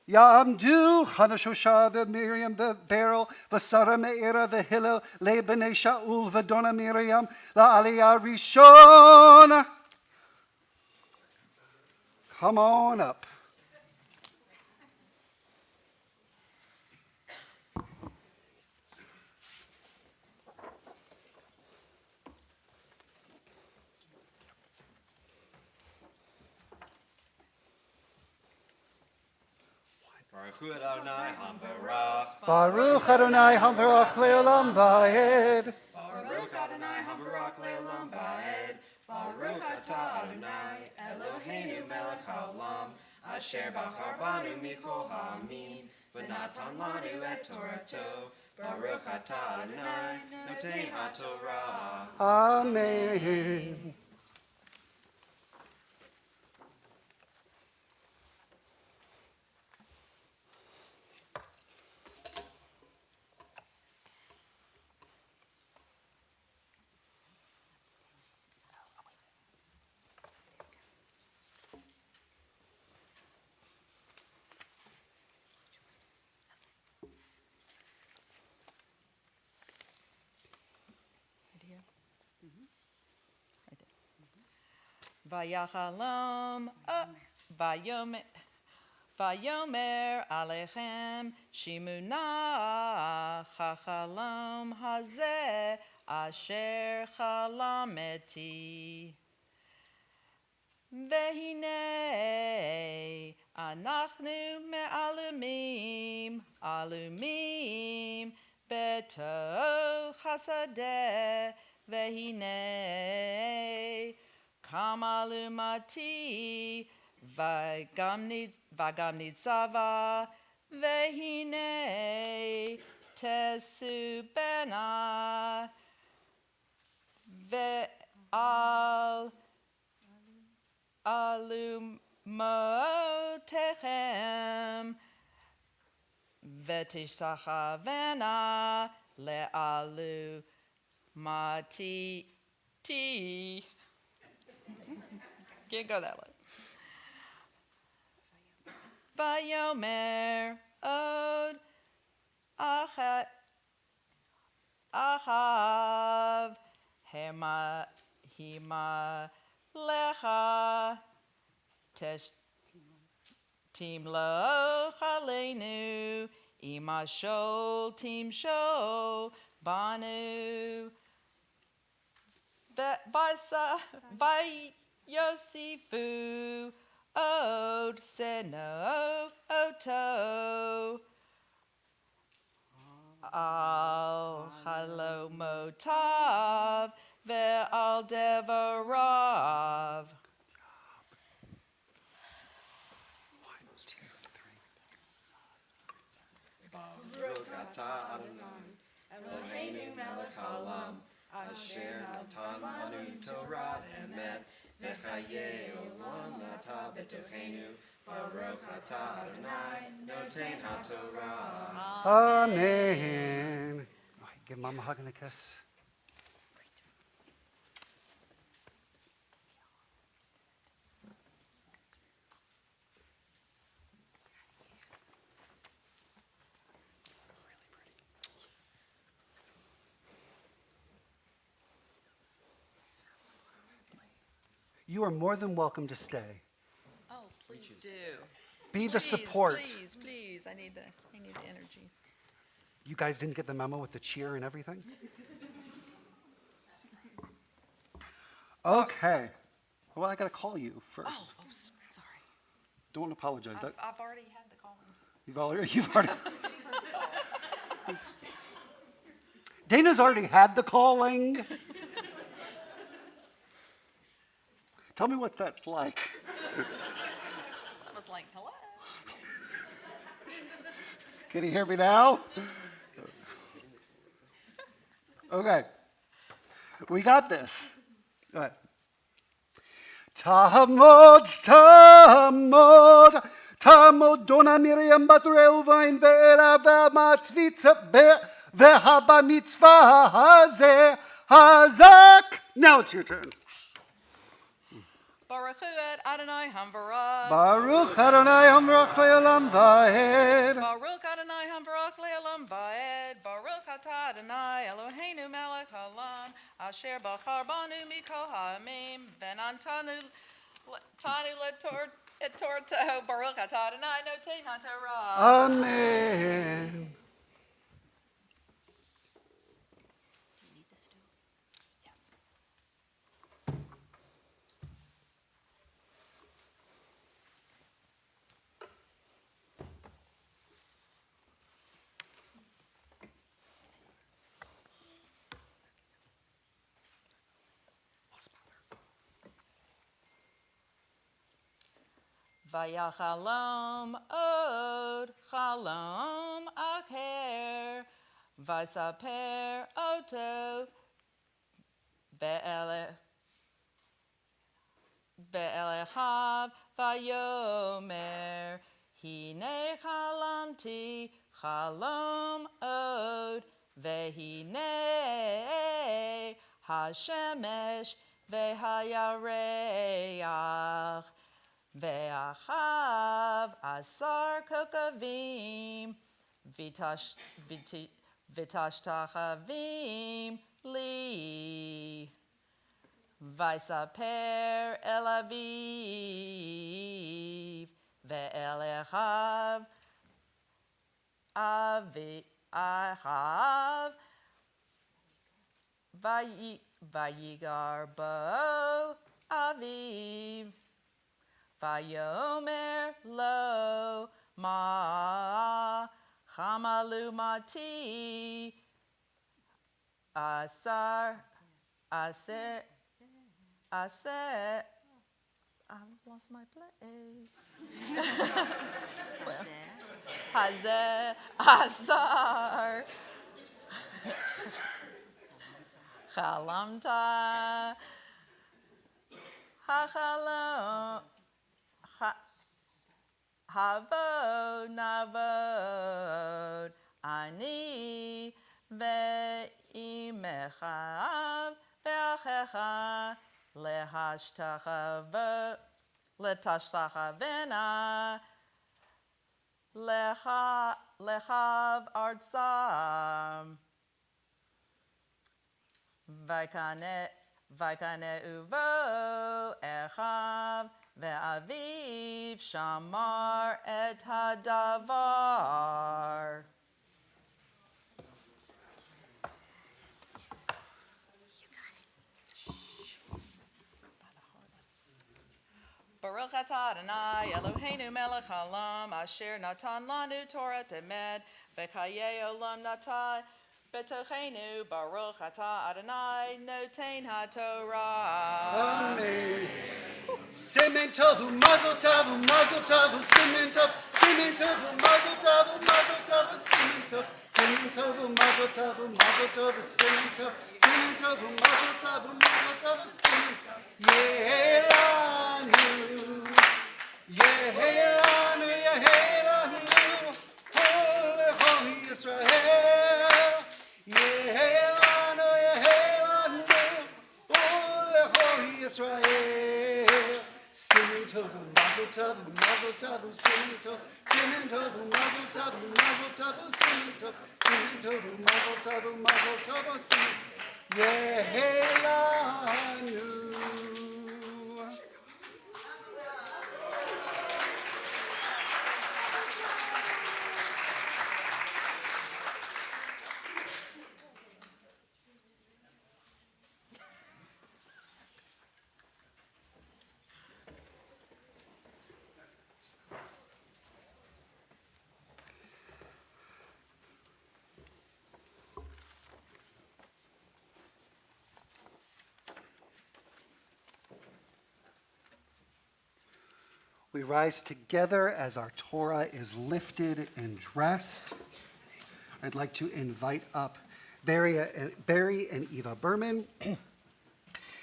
Ya'amdu Chanashosha v'Miriam v'Beryl v'Sara Me'ira v'Hillel le'Bnei Shaul v'Dona Miriam la'aliyah rishon. Come on up. Baruch Adonai Hamvarach. Baruch Adonai Hamvarach le'olam va'ed. Baruch Adonai Hamvarach le'olam va'ed. Baruch atah Adonai Eloheinu melech haolam asher bachar banu mikol ha'amim v'natan lanu et Torato. Baruch atah Adonai noten haTorah. Amen. Vayachalom, Vayomer Alechem, Shimuna Chachalom Hazeh, Asher Chalameti. Vehine, Anachnu Me'alumim, Alumim, Beto Chasadeh, Vehine, Kamalumati, Vagam Nitzava, Vehine, vesubena ve'al alumotechem vetishtachavena le'alu mati. Can't go that way. Vayomer od achav hema lecha tim lo chalenu ima shol tim shol banu Yosifu od seno oto al halomotav ve'al devarav. Baruch atah Adonai, Eloheinu melech haolam, asher natan lanu Torah emet, v'chayei olam atah betochenu. Baruch atah Adonai, noten haTorah. Amen. All right, give Mom a hug and a kiss. You are more than welcome to stay. Oh, please do. Be the support. Please. I need the energy. You guys didn't get the memo with the cheer and everything? Okay. Well, I got to call you first. Oh, sorry. Don't apologize. I've already had the call. You've already. Dana's already had the calling. Tell me what that's like. I was like, hello. Can you hear me now? Okay. We got this. Go ahead. Tamod, Dona Miriam bat Reuven ve'era ve'haba mitzvah hazeh hazak. Now it's your turn. Baruch Adonai Hamvarach. Baruch Adonai Hamvarach le'olam va'ed. Baruch Adonai Hamvarach le'olam va'ed. Baruch atah Adonai Eloheinu melech haolam, asher bachar banu mikol ha'amim, v'natanu et torto. Baruch atah Adonai noten haTorah. Amen. Vayachalom od chalom acher, vasaper oto be'elechav vayomer, hine chalamti chalom od, vehine hashemesh vehayareach. Ve'achav asar kokavim vitashtachavim li vaisaper el aviv ve'elechav achav vayigar bo aviv. Vayomer lo ma chamalu mati aser. I've lost my place. Hazeh asar Chalamta. Hachalom. Havod navod. Ani ve'imechav ve'achecha letashtahavena lechav artsam vaikane uvo echav ve'aviv shamar et hadavar. Baruch atah Adonai Eloheinu melech haolam asher natan lanu Torah temed v'chayei olam natah betochenu. Baruch atah Adonai noten haTorah. Amen. Simen tovu, mazel tovu, mazel tovu, simen tovu, mazel tovu, mazel tovu, simen tovu, mazel tovu, mazel tovu, simen tovu, mazel tovu, mazel tovu, simen tovu. Yehelanu, Yehelanu, Yehelanu, Holy Israel. Yehelanu, Yehelanu, Holy Israel. Simen tovu, mazel tovu, simen tovu, mazel tovu, simen tovu, mazel tovu, simen. Yehelanu. We rise together as our Torah is lifted and dressed. I'd like to invite up Barry and Eva Berman.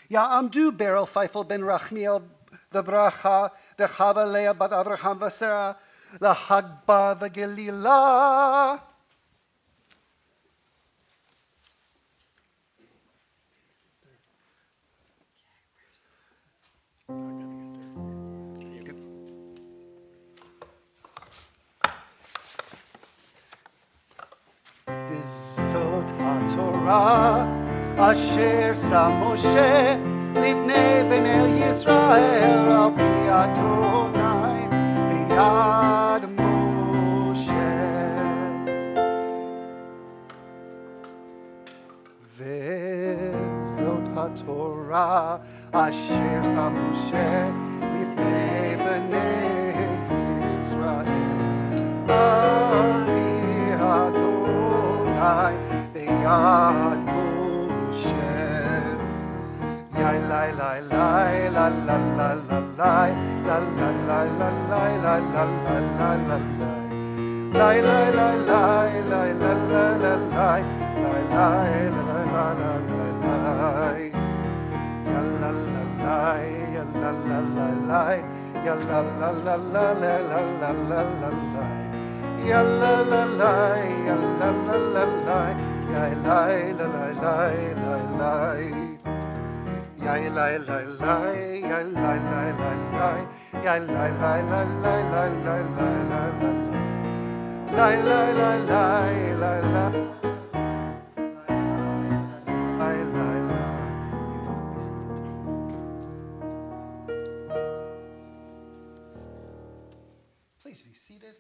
Ya'amdu Beryl Feifel ben Rachmiel v'bracha v'chava Leah bat Avraham v'Sarah lahagba v'gelila. V'zot haTorah asher sa Moshe livnei bnei Yisrael al pi Adonai biyad Moshe. V'zot haTorah asher sa Moshe livnei bnei Yisrael al pi Adonai biyad Moshe. Yai lai lai lai la la la la lai la la la la lai la la la la la lai lai lai lai lai la la la lai lai lai la la la la lai ya la la lai ya la la la lai ya la la la la la la la la la lai ya la la lai ya la la la lai ya lai la la lai lai lai ya lai lai lai ya lai lai lai lai ya lai lai lai lai lai lai lai lai lai lai lai lai lai. Please be seated.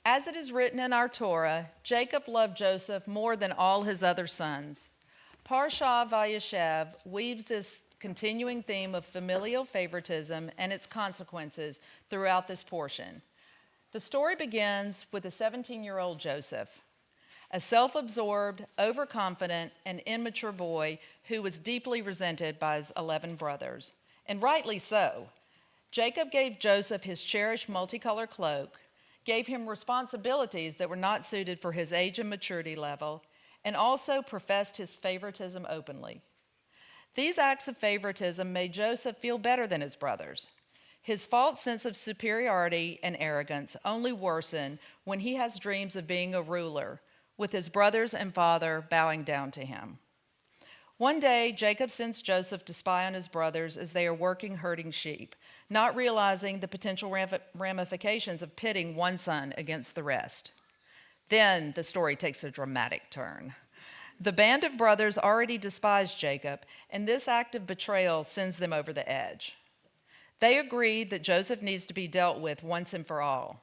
As it is written in our Torah, Jacob loved Joseph more than all his other sons. Parsha Vayeshev weaves this continuing theme of familial favoritism and its consequences throughout this portion. The story begins with a 17-year-old Joseph, a self-absorbed, overconfident, and immature boy who was deeply resented by his 11 brothers, and rightly so. Jacob gave Joseph his cherished multicolored cloak, gave him responsibilities that were not suited for his age and maturity level, and also professed his favoritism openly. These acts of favoritism made Joseph feel better than his brothers. His false sense of superiority and arrogance only worsen when he has dreams of being a ruler, with his brothers and father bowing down to him. One day, Jacob sends Joseph to spy on his brothers as they are working herding sheep, not realizing the potential ramifications of pitting one son against the rest. Then the story takes a dramatic turn. The band of brothers already despise Jacob, and this act of betrayal sends them over the edge. They agree that Joseph needs to be dealt with once and for all.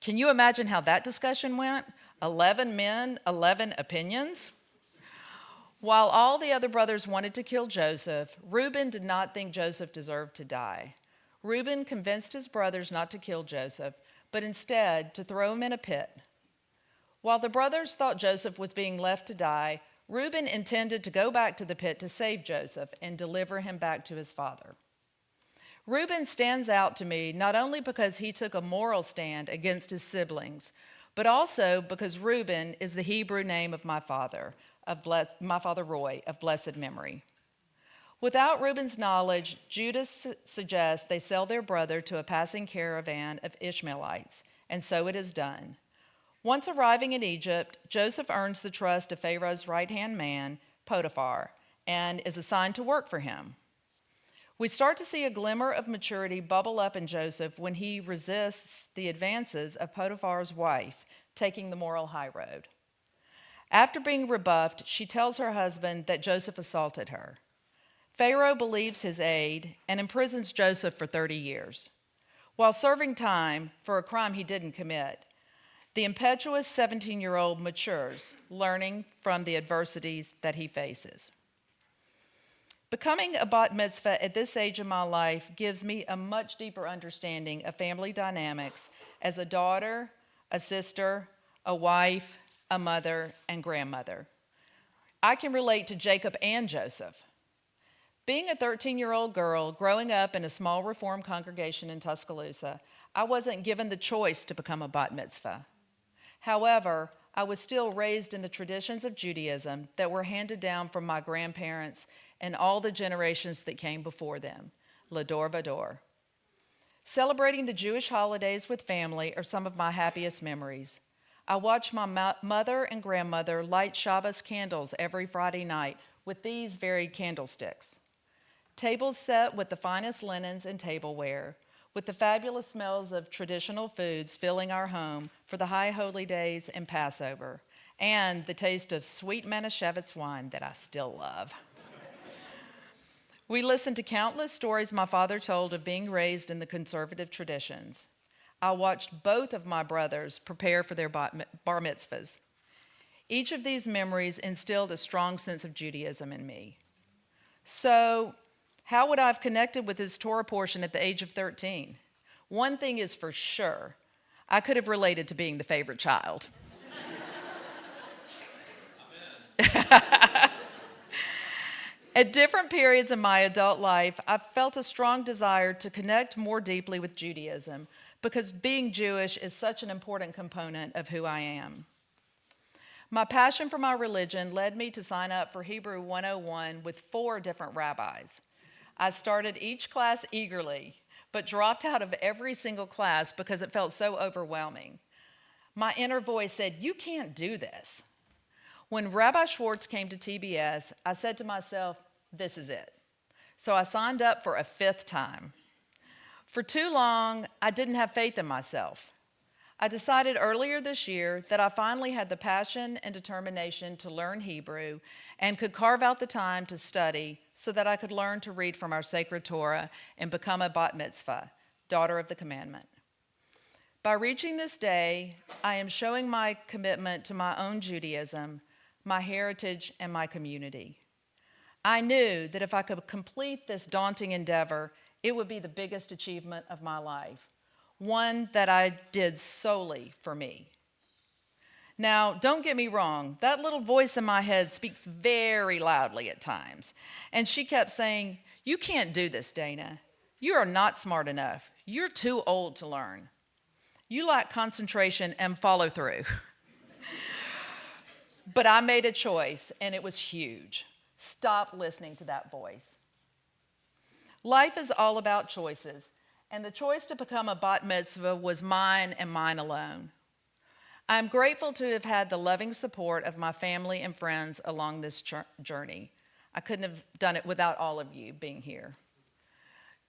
Can you imagine how that discussion went? 11 men, 11 opinions? While all the other brothers wanted to kill Joseph, Reuben did not think Joseph deserved to die. Reuben convinced his brothers not to kill Joseph, but instead to throw him in a pit. While the brothers thought Joseph was being left to die, Reuben intended to go back to the pit to save Joseph and deliver him back to his father. Reuben stands out to me not only because he took a moral stand against his siblings, but also because Reuben is the Hebrew name of my father Roy, of blessed memory. Without Reuben's knowledge, Judah suggests they sell their brother to a passing caravan of Ishmaelites, and so it is done. Once arriving in Egypt, Joseph earns the trust of Pharaoh's right-hand man, Potiphar, and is assigned to work for him. We start to see a glimmer of maturity bubble up in Joseph when he resists the advances of Potiphar's wife, taking the moral high road. After being rebuffed, she tells her husband that Joseph assaulted her. Pharaoh believes his aid and imprisons Joseph for 30 years. While serving time for a crime he didn't commit, the impetuous 17-year-old matures, learning from the adversities that he faces. Becoming a bat mitzvah at this age of my life gives me a much deeper understanding of family dynamics as a daughter, a sister, a wife, a mother, and grandmother. I can relate to Jacob and Joseph. Being a 13-year-old girl growing up in a small Reform congregation in Tuscaloosa, I wasn't given the choice to become a bat mitzvah. However, I was still raised in the traditions of Judaism that were handed down from my grandparents and all the generations that came before them, Lador Vador. Celebrating the Jewish holidays with family are some of my happiest memories. I watched my mother and grandmother light Shabbos candles every Friday night with these very candlesticks. Tables set with the finest linens and tableware, with the fabulous smells of traditional foods filling our home for the high holy days and Passover, and the taste of sweet Manischewitz wine that I still love. We listened to countless stories my father told of being raised in the conservative traditions. I watched both of my brothers prepare for their bar mitzvahs. Each of these memories instilled a strong sense of Judaism in me. So, how would I have connected with this Torah portion at the age of 13? One thing is for sure, I could have related to being the favorite child. At different periods in my adult life, I've felt a strong desire to connect more deeply with Judaism because being Jewish is such an important component of who I am. My passion for my religion led me to sign up for Hebrew 101 with 4 different rabbis. I started each class eagerly, but dropped out of every single class because it felt so overwhelming. My inner voice said, "You can't do this." When Rabbi Schwartz came to TBS, I said to myself, "This is it." So I signed up for a 5th time. For too long, I didn't have faith in myself. I decided earlier this year that I finally had the passion and determination to learn Hebrew and could carve out the time to study so that I could learn to read from our sacred Torah and become a bat mitzvah, daughter of the commandment. By reaching this day, I am showing my commitment to my own Judaism, my heritage, and my community. I knew that if I could complete this daunting endeavor, it would be the biggest achievement of my life, one that I did solely for me. Now, don't get me wrong, that little voice in my head speaks very loudly at times. And she kept saying, "You can't do this, Dana. You are not smart enough. You're too old to learn. You lack concentration and follow through." But I made a choice, and it was huge. Stop listening to that voice. Life is all about choices, and the choice to become a bat mitzvah was mine and mine alone. I'm grateful to have had the loving support of my family and friends along this journey. I couldn't have done it without all of you being here.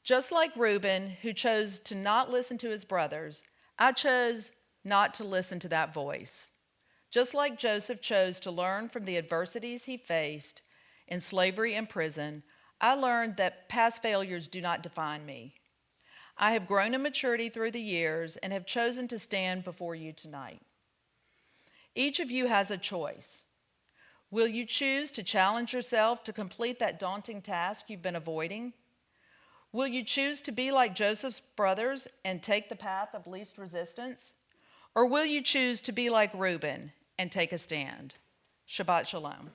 Just like Reuben, who chose to not listen to his brothers, I chose not to listen to that voice. Just like Joseph chose to learn from the adversities he faced in slavery and prison, I learned that past failures do not define me. I have grown in maturity through the years and have chosen to stand before you tonight. Each of you has a choice. Will you choose to challenge yourself to complete that daunting task you've been avoiding? Will you choose to be like Joseph's brothers and take the path of least resistance? Or will you choose to be like Reuben and take a stand? Shabbat Shalom.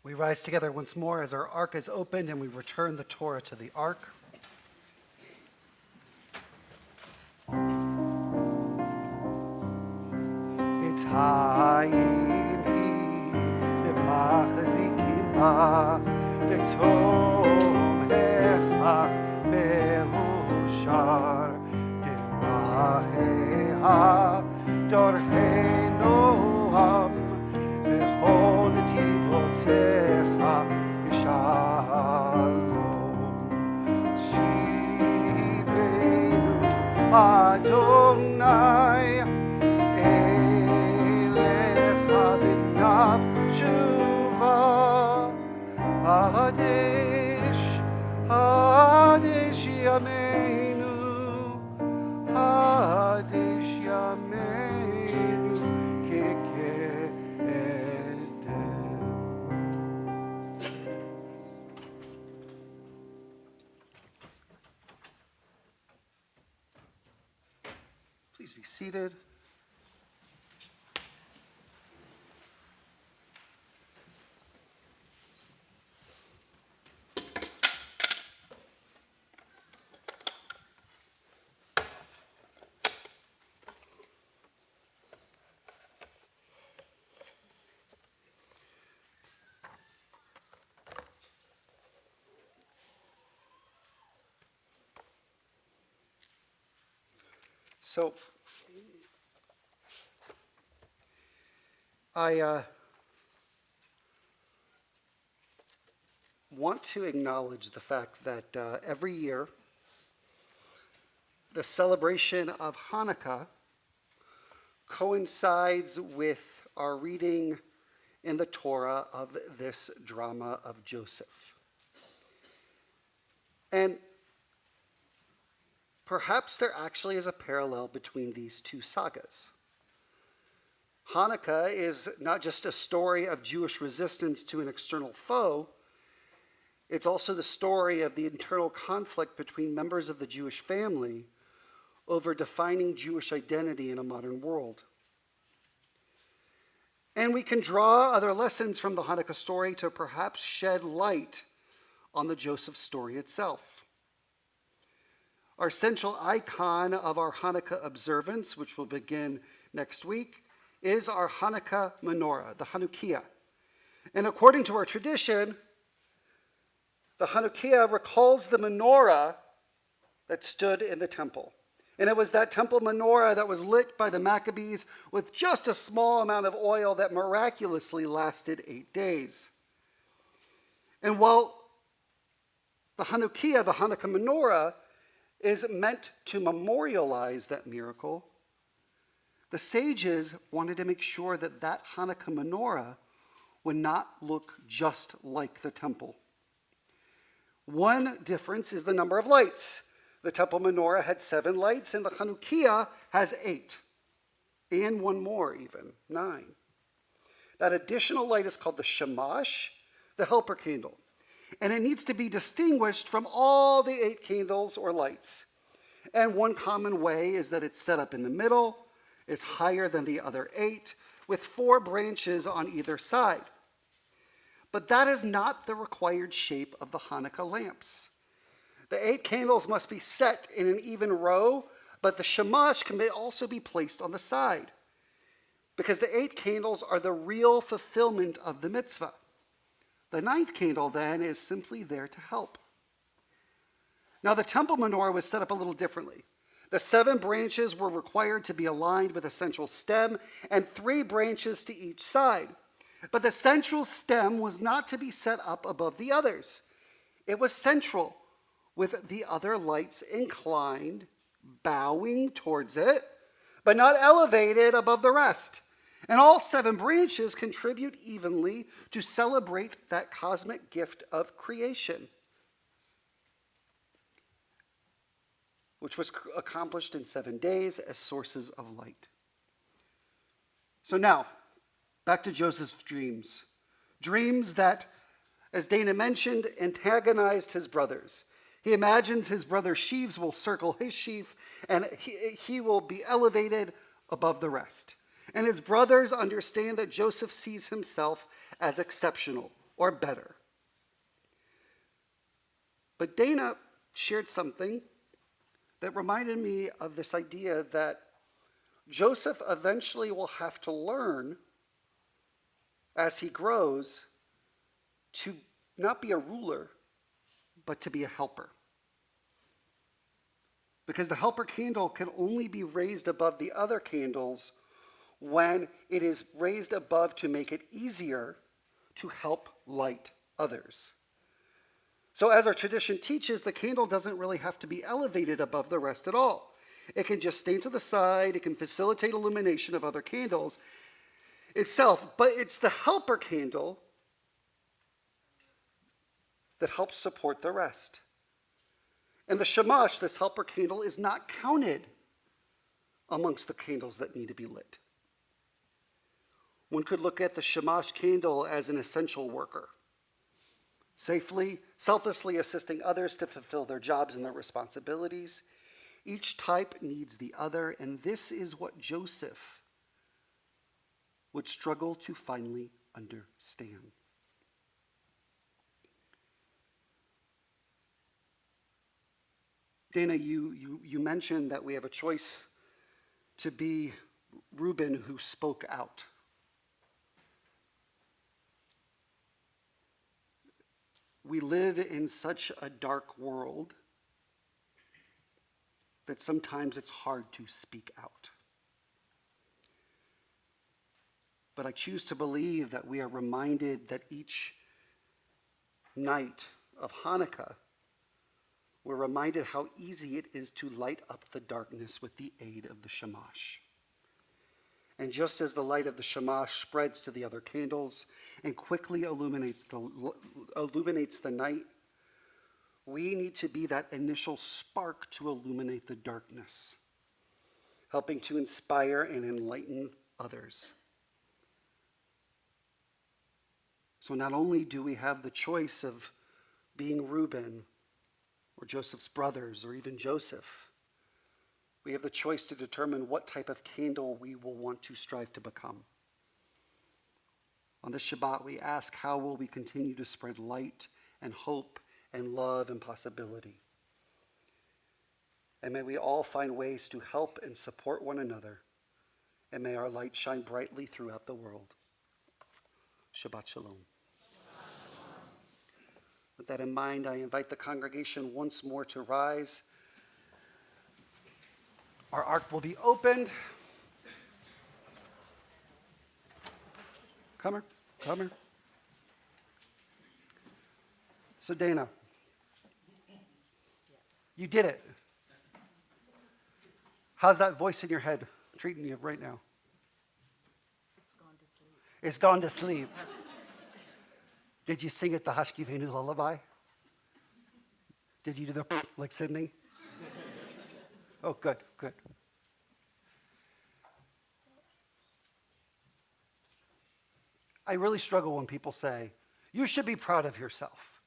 We rise together once more as our ark is opened and we return the Torah to the ark. It's ha'imi lemachzikima v'tomhecha mehushar deracheha dorchei noam v'chol netivotecha yishalom shivenu Adonai elecha b'nafshuva Hadesh yameinu Hadesh yameinu k'kedem. Please be seated. So, I want to acknowledge the fact that every year the celebration of Hanukkah coincides with our reading in the Torah of this drama of Joseph. And perhaps there actually is a parallel between these two sagas. Hanukkah is not just a story of Jewish resistance to an external foe, it's also the story of the internal conflict between members of the Jewish family over defining Jewish identity in a modern world. And we can draw other lessons from the Hanukkah story to perhaps shed light on the Joseph story itself. Our central icon of our Hanukkah observance, which will begin next week, is our Hanukkah menorah, the Hanukkah. And according to our tradition, the Hanukkah recalls the menorah that stood in the temple. And it was that temple menorah that was lit by the Maccabees with just a small amount of oil that miraculously lasted 8 days. And while the Hanukkah, the Hanukkah menorah, is meant to memorialize that miracle, the sages wanted to make sure that that Hanukkah menorah would not look just like the temple. One difference is the number of lights. The temple menorah had 7 lights, and the Chanukiah has 8. And one more even, 9. That additional light is called the shamash, the helper candle. And it needs to be distinguished from all the 8 candles or lights. And one common way is that it's set up in the middle. It's higher than the other 8, with 4 branches on either side. But that is not the required shape of the Hanukkah lamps. The 8 candles must be set in an even row, but the shamash can also be placed on the side, because the 8 candles are the real fulfillment of the mitzvah. The 9th candle, then, is simply there to help. Now, the temple menorah was set up a little differently. The 7 branches were required to be aligned with a central stem, and 3 branches to each side. But the central stem was not to be set up above the others. It was central, with the other lights inclined, bowing towards it, but not elevated above the rest. And all 7 branches contribute evenly to celebrate that cosmic gift of creation, which was accomplished in 7 days as sources of light. So now, back to Joseph's dreams. Dreams that, as Dana mentioned, antagonized his brothers. He imagines his brother sheaves will circle his sheaf, and he will be elevated above the rest. And his brothers understand that Joseph sees himself as exceptional or better. But Dana shared something that reminded me of this idea that Joseph eventually will have to learn, as he grows, to not be a ruler, but to be a helper. Because the helper candle can only be raised above the other candles when it is raised above to make it easier to help light others. So as our tradition teaches, the candle doesn't really have to be elevated above the rest at all. It can just stay to the side. It can facilitate illumination of other candles itself. But it's the helper candle that helps support the rest. And the shamash, this helper candle, is not counted amongst the candles that need to be lit. One could look at the shamash candle as an essential worker, selflessly assisting others to fulfill their jobs and their responsibilities. Each type needs the other, and this is what Joseph would struggle to finally understand. Dana, you mentioned that we have a choice to be Reuben who spoke out. We live in such a dark world that sometimes it's hard to speak out. But I choose to believe that we are reminded that each night of Hanukkah, we're reminded how easy it is to light up the darkness with the aid of the shamash. And just as the light of the shamash spreads to the other candles and quickly illuminates the night, we need to be that initial spark to illuminate the darkness, helping to inspire and enlighten others. So not only do we have the choice of being Reuben or Joseph's brothers or even Joseph, we have the choice to determine what type of candle we will want to strive to become. On this Shabbat, we ask, how will we continue to spread light and hope and love and possibility? And may we all find ways to help and support one another, and may our light shine brightly throughout the world. Shabbat Shalom. With that in mind, I invite the congregation once more to rise. Our ark will be opened. Come here. So Dana, you did it. How's that voice in your head treating you right now? It's gone to sleep. Did you sing it the Hashkivenu lullaby? Did you do the like Sydney? Oh, good, good. I really struggle when people say, you should be proud of yourself.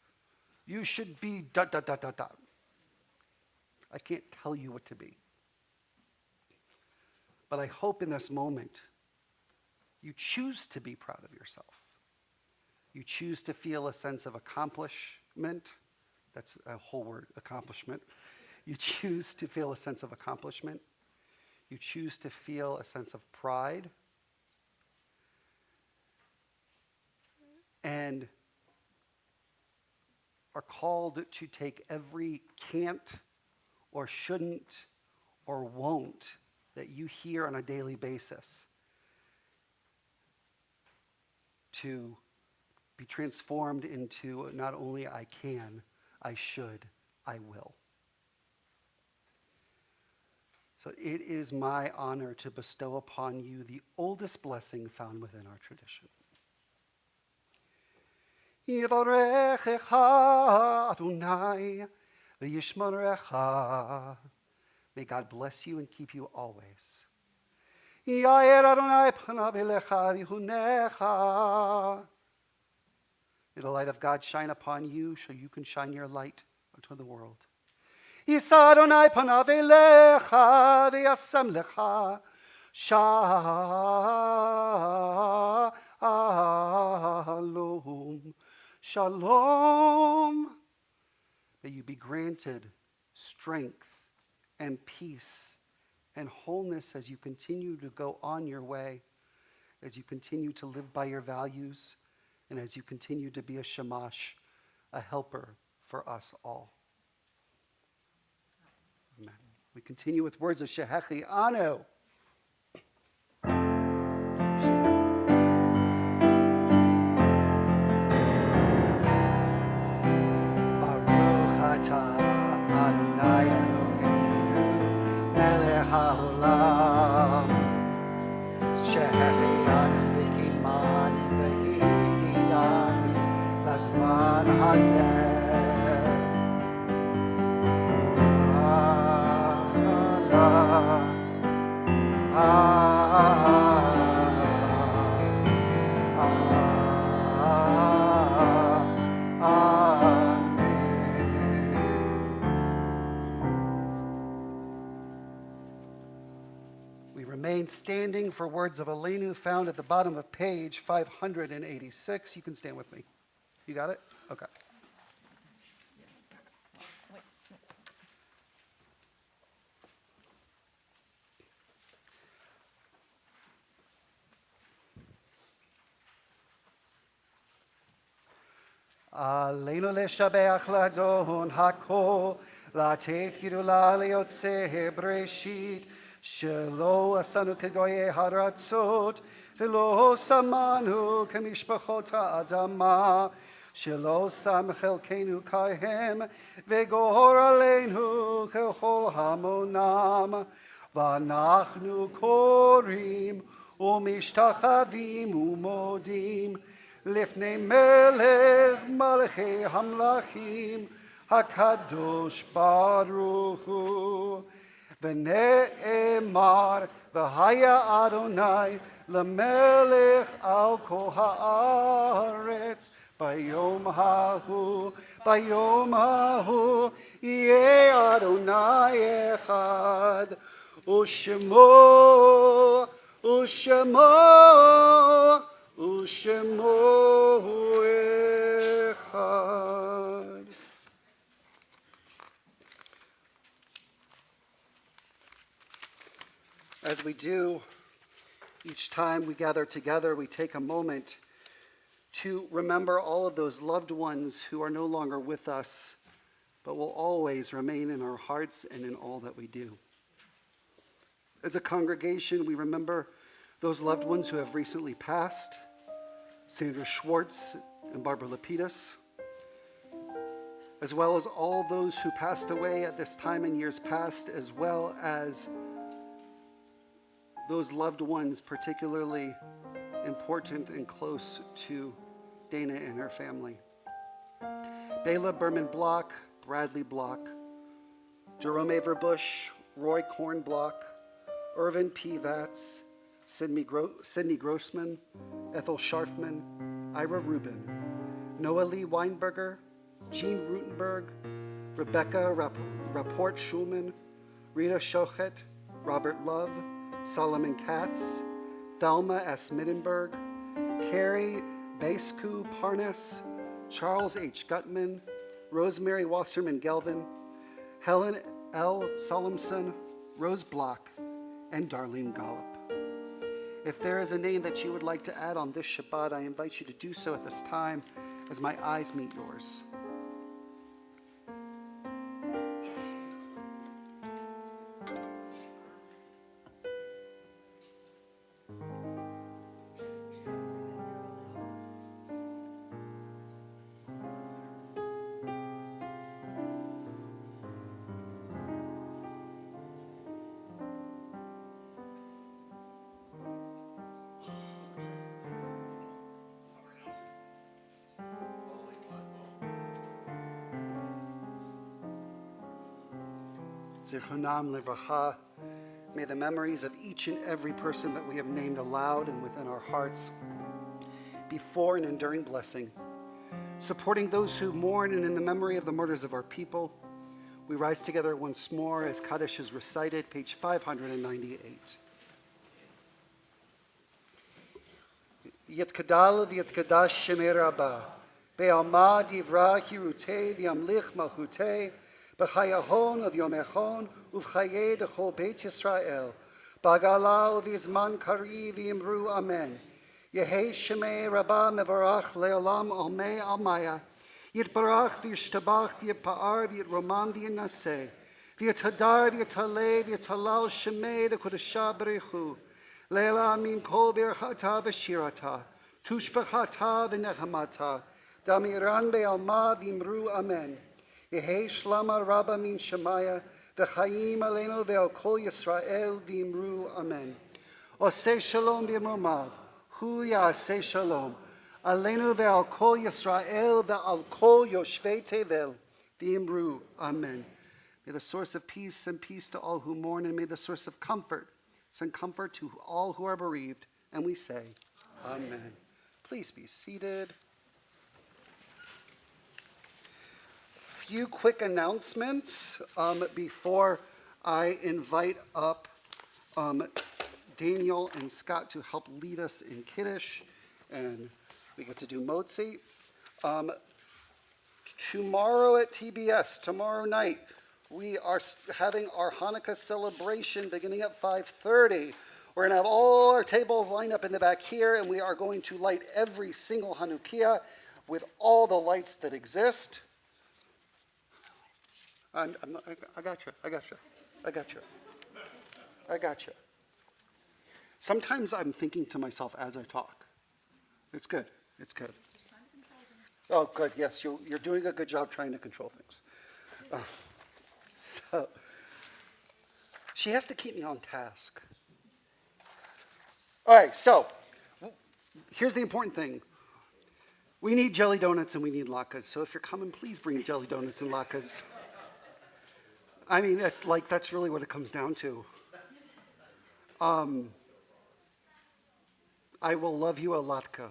You should be ... I can't tell you what to be. But I hope in this moment, you choose to be proud of yourself. You choose to feel a sense of accomplishment. That's a whole word, accomplishment. You choose to feel a sense of accomplishment. You choose to feel a sense of pride. And are called to take every can't or shouldn't or won't that you hear on a daily basis to be transformed into not only I can, I should, I will. So it is my honor to bestow upon you the oldest blessing found within our tradition. Yivarechecha Adonai v'yishmerecha. May God bless you and keep you always. Yair Adonai panav elecha v'yichunecha. May the light of God shine upon you so you can shine your light unto the world. Yisa Adonai panav elecha v'yasem lecha shalom. Shalom. May you be granted strength and peace and wholeness as you continue to go on your way, as you continue to live by your values, and as you continue to be a shamash, a helper for us all. Amen. We continue with words of Shehechi Anu. Adonai Eloheinu melech haolam shehechianu v'kimanu v'higianu lazman hazeh Remain standing for words of Aleinu found at the bottom of page 586. You can stand with me. You got it? Okay. Aleinu leshabeach ladon hakol latet gidula leyotzeh breshit שלא עשנו כגויי הרצות ולא שמענו כמשפחות האדמה שלא שם חלקנו כהם וגור עלינו ככל המונם ואנחנו קוראים ומשתחווים ומודים לפני מלך מלכי המלכים הקדוש ברוך הוא ונאמר והיה אדוני למלך על כל הארץ ביום ההוא יהיה אדוני אחד ושמו אחד. As we do each time we gather together, we take a moment to remember all of those loved ones who are no longer with us, but will always remain in our hearts and in all that we do. As a congregation, we remember those loved ones who have recently passed, Sandra Schwartz and Barbara Lapidus, as well as all those who passed away at this time in years past, as well as those loved ones particularly important and close to Dana and her family. Bela Berman Block, Bradley Block, Jerome Averbuch, Roy Kornblock, Irvin P. Vatz, Sidney Grossman, Ethel Scharfman, Ira Rubin, Noah Lee Weinberger, Jean Rutenberg, Rebecca Rapport Schulman, Rita Shochet, Robert Love, Solomon Katz, Thelma S. Mittenberg, Carrie Basku Parnas, Charles H. Gutman, Rosemary Wasserman Gelvin, Helen L. Solomson, Rose Block, and Darlene Gollop. If there is a name that you would like to add on this Shabbat, I invite you to do so at this time as my eyes meet yours. Zichronam Livracha. May the memories of each and every person that we have named aloud and within our hearts be for an enduring blessing. Supporting those who mourn and in the memory of the murders of our people, we rise together once more as Kaddish is recited, page 598. Yitkadal v'yitkadash shemei rabbah, be'alma divra hirutei v'yamlich malchutei, b'chayahon of yomechon uv'chayei dechol Beit Yisrael, b'agala uv'izman kari v'imru amen. Yehei shemei rabbah mevarach le'olam almei almaya, yitbarach v'yishtabach v'yipa'ar v'yitromam v'yinaseh, v'yitadar v'yitaleh v'yitalal shemei dekodesha b'rechu, le'ela min kol birchata v'shirata, tushbachata v'nechamata, damiran be'alma v'imru amen. Yehei shlama rabba min shemaya, v'chayim aleinu ve'al kol Yisrael v'imru amen. Oseh shalom b'imromav, hu ya'aseh shalom, aleinu ve'al kol Yisrael ve'al kol yoshvei tevel v'imru amen. May the source of peace send peace to all who mourn, and may the source of comfort send comfort to all who are bereaved. And we say, amen. Please be seated. Few quick announcements before I invite up Daniel and Scott to help lead us in Kiddush, and we get to do Motzi. Tomorrow at TBS, tomorrow night, we are having our Hanukkah celebration beginning at 5:30. We're going to have all our tables lined up in the back here, and we are going to light every single Hanukkah with all the lights that exist. I got you. Sometimes I'm thinking to myself as I talk. It's good. Oh, good. Yes, you're doing a good job trying to control things. So she has to keep me on task. All right, so here's the important thing. We need jelly donuts and we need latkes. So if you're coming, please bring jelly donuts and latkes. I mean, that's really what it comes down to. I will love you a latke.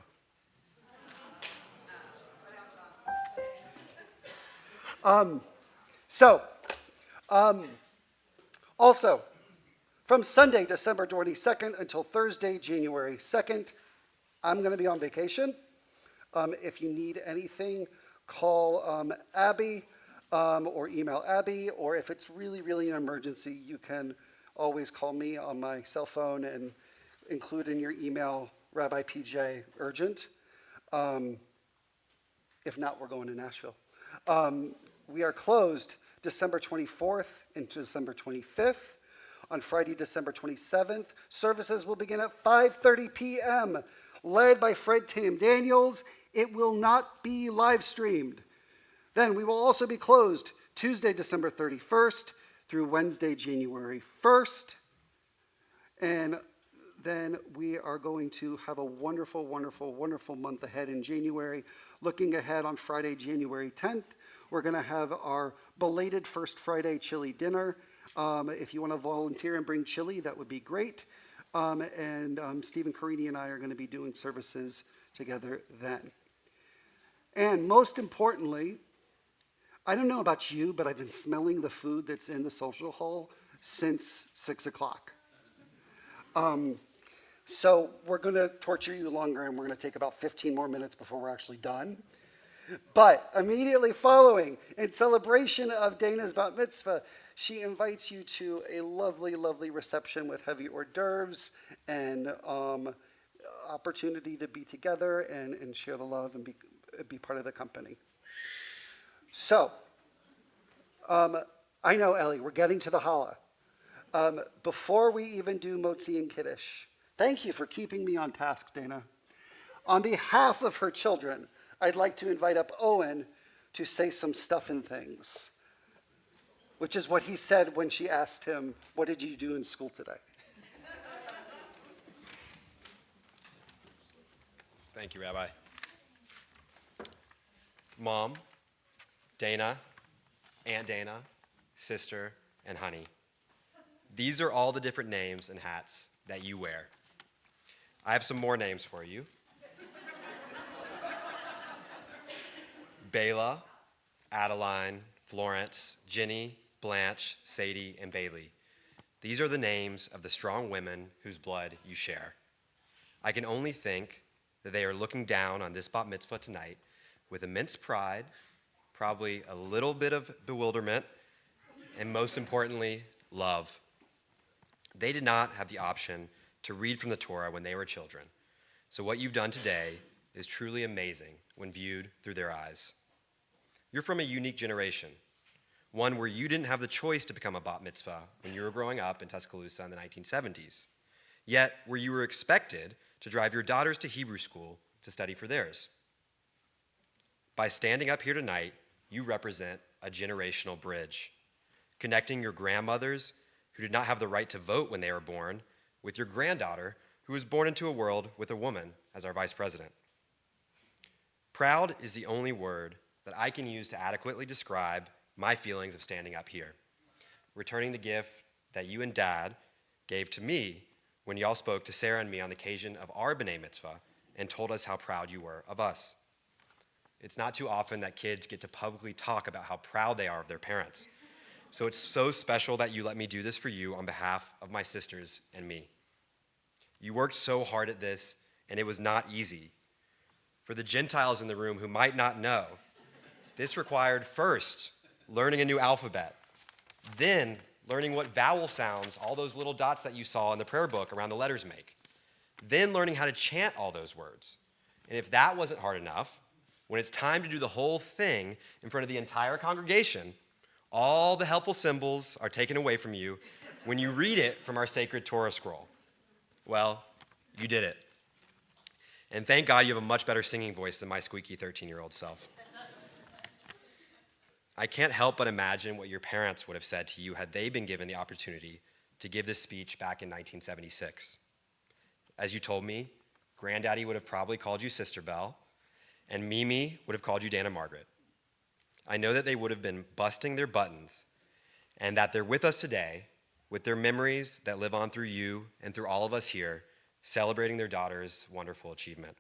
Also, from Sunday, December 22nd until Thursday, January 2nd, I'm going to be on vacation. If you need anything, call Abby or email Abby, or if it's really, really an emergency, you can always call me on my cell phone and include in your email Rabbi PJ urgent. If not, we're going to Nashville. We are closed December 24th into December 25th. On Friday, December 27th, services will begin at 5:30 p.m., led by Fred Tam Daniels. It will not be live streamed. Then we will also be closed Tuesday, December 31st through Wednesday, January 1st. And then we are going to have a wonderful, wonderful, wonderful month ahead in January. Looking ahead on Friday, January 10th, we're going to have our belated First Friday chili dinner. If you want to volunteer and bring chili, that would be great. And Stephen Carini and I are going to be doing services together then. And most importantly, I don't know about you, but I've been smelling the food that's in the social hall since 6 o'clock. So we're going to torture you longer, and we're going to take about 15 more minutes before we're actually done. But immediately following, in celebration of Dana's bat mitzvah, she invites you to a lovely, lovely reception with heavy hors d'oeuvres and opportunity to be together and share the love and be part of the company. So, I know, Ellie, we're getting to the challah. Before we even do motzi and kiddush, thank you for keeping me on task, Dana. On behalf of her children, I'd like to invite up Owen to say some stuff and things, which is what he said when she asked him, "What did you do in school today?" Thank you, Rabbi. Mom, Dana, Aunt Dana, sister, and honey. These are all the different names and hats that you wear. I have some more names for you. Bela, Adeline, Florence, Ginny, Blanche, Sadie, and Bailey. These are the names of the strong women whose blood you share. I can only think that they are looking down on this bat mitzvah tonight with immense pride, probably a little bit of bewilderment, and most importantly, love. They did not have the option to read from the Torah when they were children. So what you've done today is truly amazing when viewed through their eyes. You're from a unique generation, one where you didn't have the choice to become a bat mitzvah when you were growing up in Tuscaloosa in the 1970s, yet where you were expected to drive your daughters to Hebrew school to study for theirs. By standing up here tonight, you represent a generational bridge, connecting your grandmothers who did not have the right to vote when they were born with your granddaughter who was born into a world with a woman as our vice president. Proud is the only word that I can use to adequately describe my feelings of standing up here, returning the gift that you and Dad gave to me when y'all spoke to Sarah and me on the occasion of our B'nai Mitzvah and told us how proud you were of us. It's not too often that kids get to publicly talk about how proud they are of their parents. So it's so special that you let me do this for you on behalf of my sisters and me. You worked so hard at this, and it was not easy. For the Gentiles in the room who might not know, this required first learning a new alphabet, then learning what vowel sounds all those little dots that you saw in the prayer book around the letters make, then learning how to chant all those words. And if that wasn't hard enough, when it's time to do the whole thing in front of the entire congregation, all the helpful symbols are taken away from you when you read it from our sacred Torah scroll. Well, you did it. And thank God you have a much better singing voice than my squeaky 13-year-old self. I can't help but imagine what your parents would have said to you had they been given the opportunity to give this speech back in 1976. As you told me, Granddaddy would have probably called you Sister Belle, and Mimi would have called you Dana Margaret. I know that they would have been busting their buttons, and that they're with us today with their memories that live on through you and through all of us here, celebrating their daughter's wonderful achievement.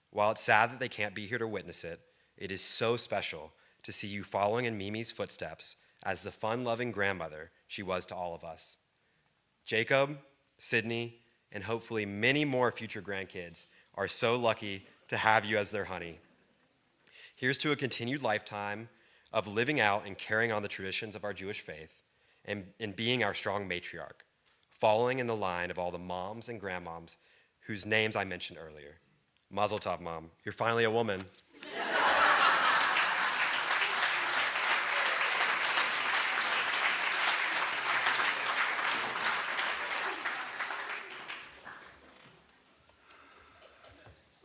While it's sad that they can't be here to witness it, it is so special to see you following in Mimi's footsteps as the fun-loving grandmother she was to all of us. Jacob, Sydney, and hopefully many more future grandkids are so lucky to have you as their honey. Here's to a continued lifetime of living out and carrying on the traditions of our Jewish faith and being our strong matriarch, following in the line of all the moms and grandmoms whose names I mentioned earlier. Mazel tov, Mom. You're finally a woman.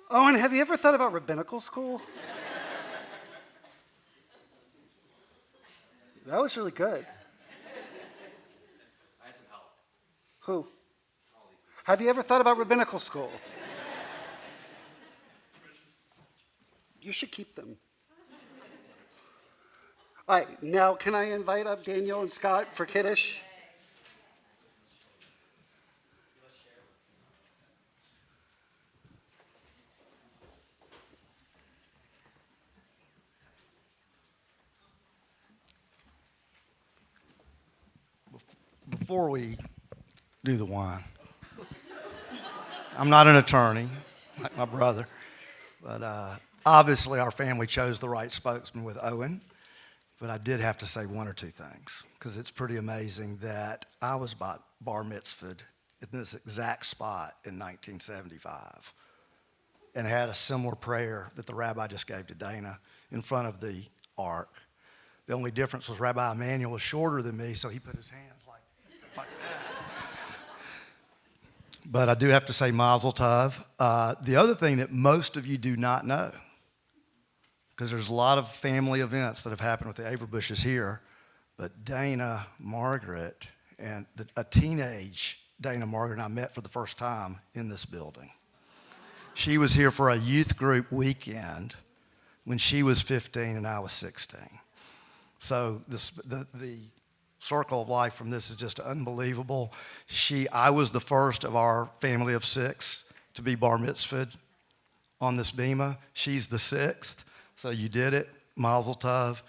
Owen, have you ever thought about rabbinical school? That was really good. I had some help. Who? Have you ever thought about rabbinical school? You should keep them. All right, now can I invite up Daniel and Scott for Kiddush? Before we do the wine, I'm not an attorney like my brother, but obviously our family chose the right spokesman with Owen. But I did have to say one or two things, because it's pretty amazing that I was bar mitzvahed in this exact spot in 1975 and had a similar prayer that the rabbi just gave to Dana in front of the ark. The only difference was Rabbi Emanuel was shorter than me, so he put his hands like that. But I do have to say Mazel Tov. The other thing that most of you do not know, because there's a lot of family events that have happened with the Averbuches here, but Dana Margaret and a teenage Dana Margaret and I met for the first time in this building. She was here for a youth group weekend when she was 15 and I was 16. So the circle of life from this is just unbelievable. I was the first of our family of 6 to be bar mitzvahed on this bima. She's the 6th. So you did it, Mazel Tov,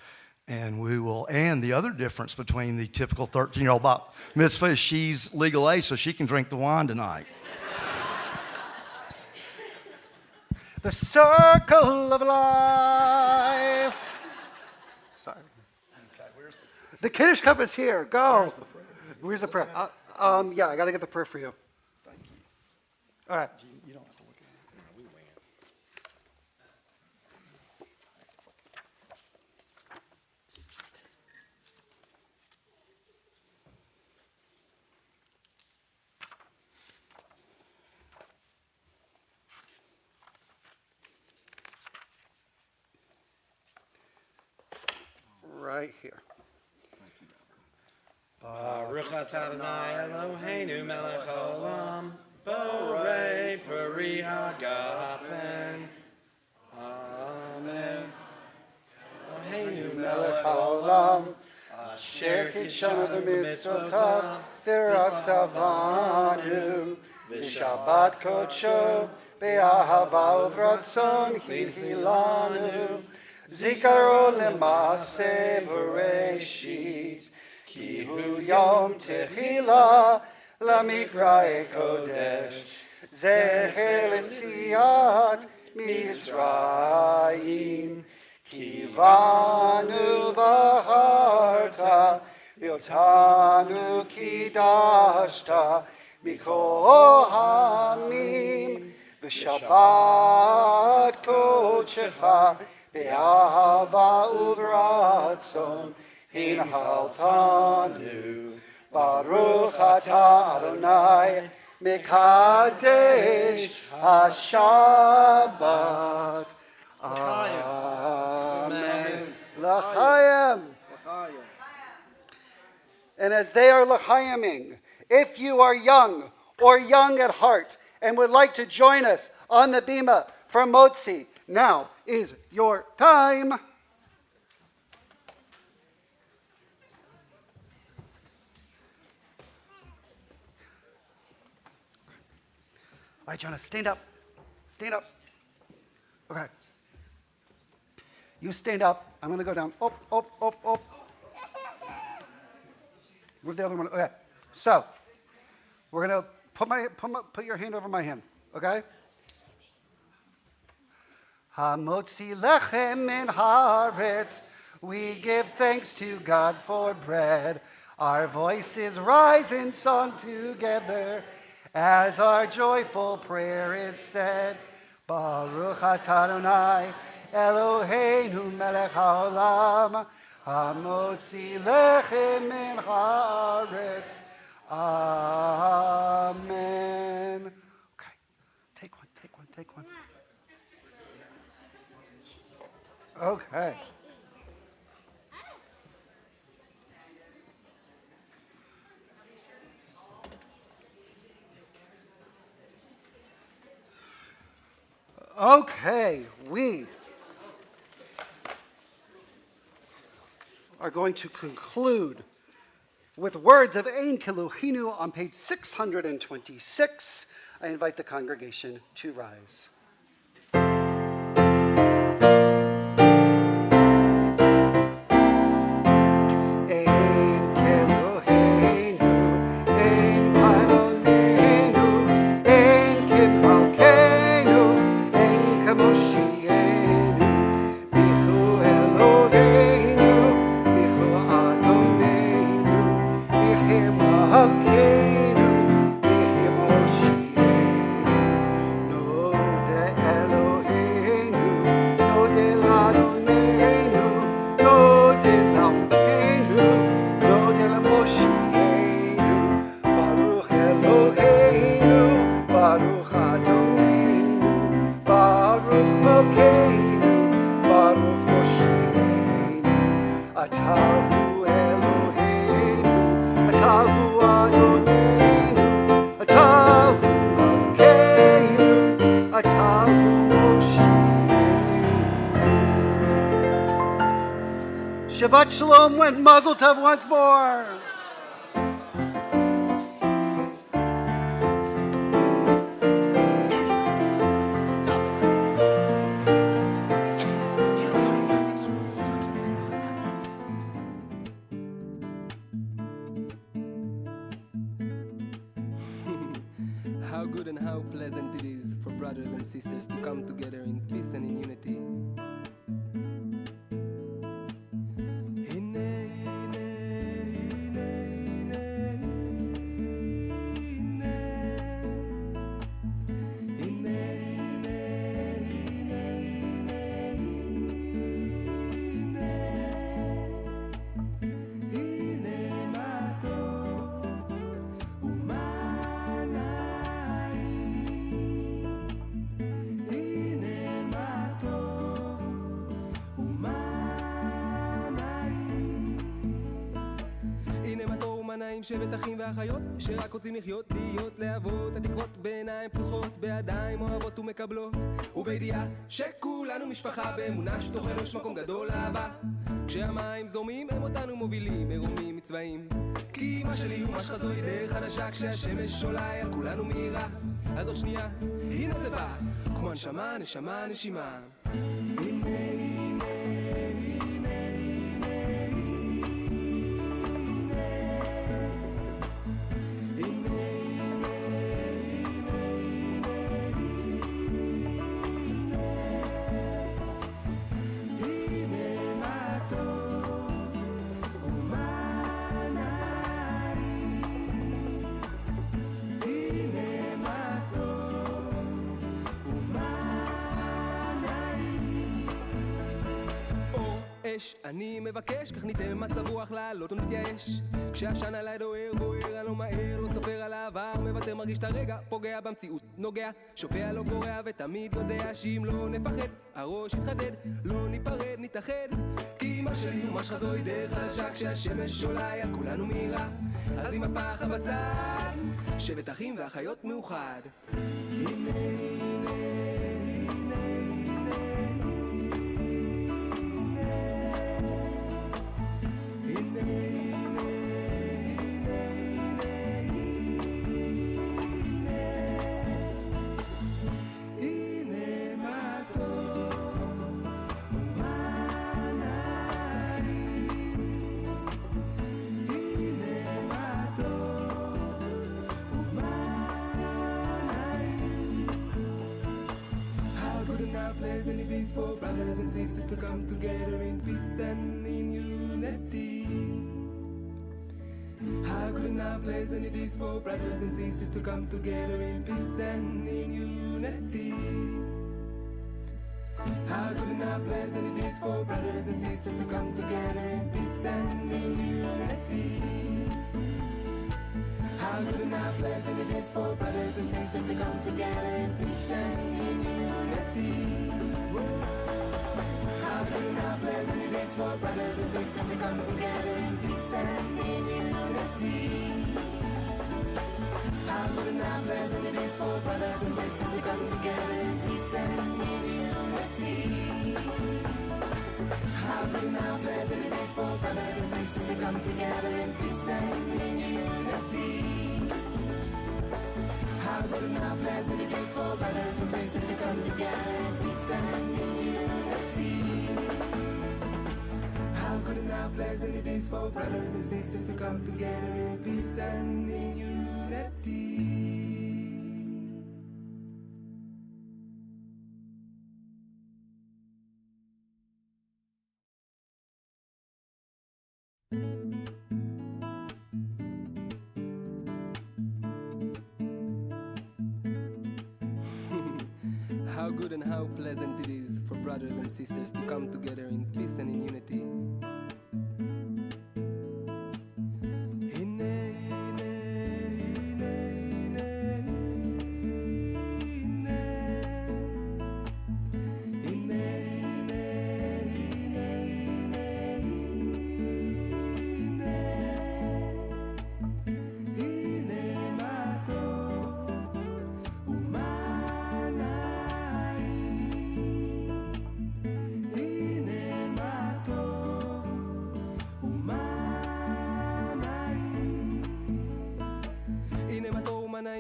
and we will. And the other difference between the typical 13-year-old bar mitzvah is she's legal age, so she can drink the wine tonight. The circle of life. Sorry. The Kiddush cup is here. Go. Where's the prayer? Yeah, I got to get the prayer for you. Thank you. All right. You don't have to look at it. No, we win. Right here. Baruch atah Adonai Eloheinu melech haolam, borei peri hagafen. Amen. Eloheinu melech haolam, asher kitshanu b'mitzvotav, v'ratzavanu, v'shabbat kodsho, be'ahava uvratzon hilhilanu, zikaro lemase v'reshit, ki hu yom tehila lamikrae kodesh, zecher letziat Mitzrayim, ki vanu v'harta, v'otanu kidashta, mikol hamim, v'shabbat kodshecha, be'ahava uvratzon, hinhaltanu. Baruch atah Adonai, mekadesh hashabbat. Amen. L'chaim. And as they are l'chaiming, if you are young or young at heart and would like to join us on the bima for Motzi, now is your time. All right, Jonah, stand up. Stand up. Okay. You stand up. I'm going to go down. Up, up, up, up. Where's the other one? Okay. So, we're going to put your hand over my hand. Okay? Hamotzi lechem min haaretz. We give thanks to God for bread. Our voices rise in song together as our joyful prayer is said. Baruch atah Adonai Eloheinu melech haolam, hamotzi lechem min haaretz. Amen. Okay. Take one. Okay. Okay, going to conclude with words of Ein Keluhinu on page 626. I invite the congregation to rise. Shabbat Shalom and Mazel Tov once more. How good and how pleasant it is for brothers and sisters to come together in peace and in unity. שבט אחים ואחיות שרק רוצים לחיות, להיות להבות, התקוות בעיניים פתוחות, בידיים אוהבות ומקבלות, ובידיעה שכולנו משפחה, באמונה שתוכנו יש מקום גדול לאהבה. כשהמים זורמים הם אותנו מובילים, מרומים מצבעים, כי אמא שלי ומה שחזוי דרך חדשה, כשהשמש עולה על כולנו מהירה. אז עוד שנייה, הנה זה בא, כמו הנשמה, נשמה, נשימה. אני מבקש, כך ניתן מצב רוח לעלות ונתייאש. כשהשן עליי דוהר, בוער, אני לא מהר, לא סופר על העבר, מוותר, מרגיש את הרגע, פוגע במציאות, נוגע, שופע לא גורע, ותמיד יודע שאם לא נפחד, הראש יתחדד, לא ניפרד, נתאחד, כי אמא שלי ומה שחזוי דרך חדשה, כשהשמש עולה על כולנו מהירה, אז עם הפחד בצד, שבט אחים ואחיות מאוחד. הנה, הנה, pleasant it is for brothers and sisters to come together in peace and in unity. How good and how pleasant it is for brothers and sisters to come together in peace and in unity. How good and how pleasant it is for brothers and sisters to come together in peace and in unity. How good and how pleasant it is for brothers and sisters to come together in peace and in unity. How good and how pleasant it is for brothers and sisters to come together in peace and in unity. How good and how pleasant it is for brothers and sisters to come together in peace and in unity. How good and how pleasant it is for brothers and sisters to come together in peace and in unity. How good and how pleasant it is for brothers and sisters to come together in peace and in unity. How good and how pleasant it is for brothers and sisters to come together in peace and in unity. How good and how pleasant it is for brothers and sisters to come together in peace and in unity.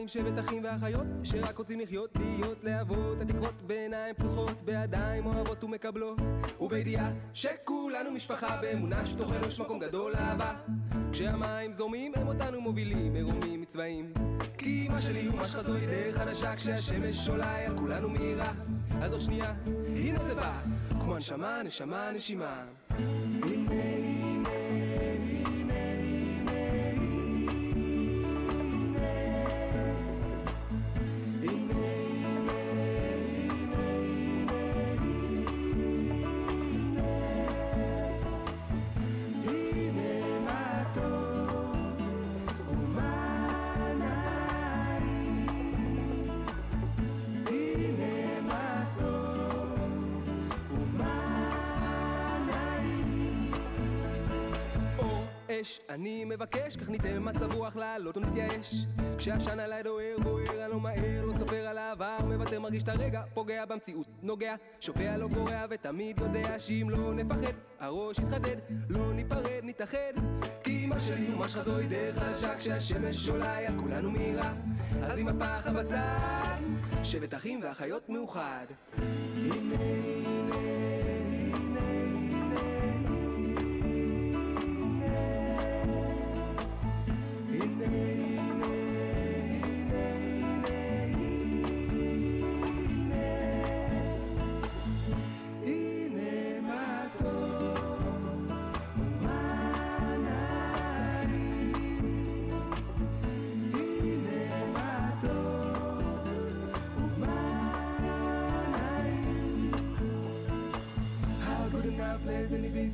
שבט אחים ואחיות שרק רוצים לחיות, להיות להבות, התקוות בעיניים פתוחות, בידיים אוהבות ומקבלות, ובידיעה שכולנו משפחה, באמונה שתוכנו יש מקום גדול לאהבה. כשהמים זורמים הם אותנו מובילים, מרומים מצבעים, כי מה שלי ומה שלך זוהי דרך חדשה, כשהשמש עולה על כולנו מהירה. אז עוד שנייה, הנה זה בא, כמו הנשמה, נשמה, נשימה. אני מבקש, כך ניתן מצב רוח לעלות ונתייאש. כשהשן עליי דוהר, בוער, אני לא מהר, לא סופר על העבר, מוותר, מרגיש את הרגע, פוגע במציאות, נוגע, שופע, לא גורע, ותמיד יודע שאם לא נפחד, הראש יתחדד, לא ניפרד, נתאחד, כי מה שלי ומה שלך זוהי דרך חדשה, כשהשמש עולה על כולנו מהירה. אז עם הפחד בצד, שבט אחים ואחיות מאוחד. הנה, הנה,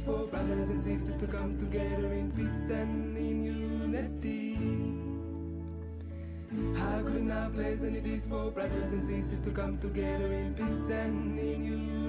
for brothers and sisters to come together in peace and in unity. How good and how pleasant it is for brothers and sisters to come together in peace and in unity.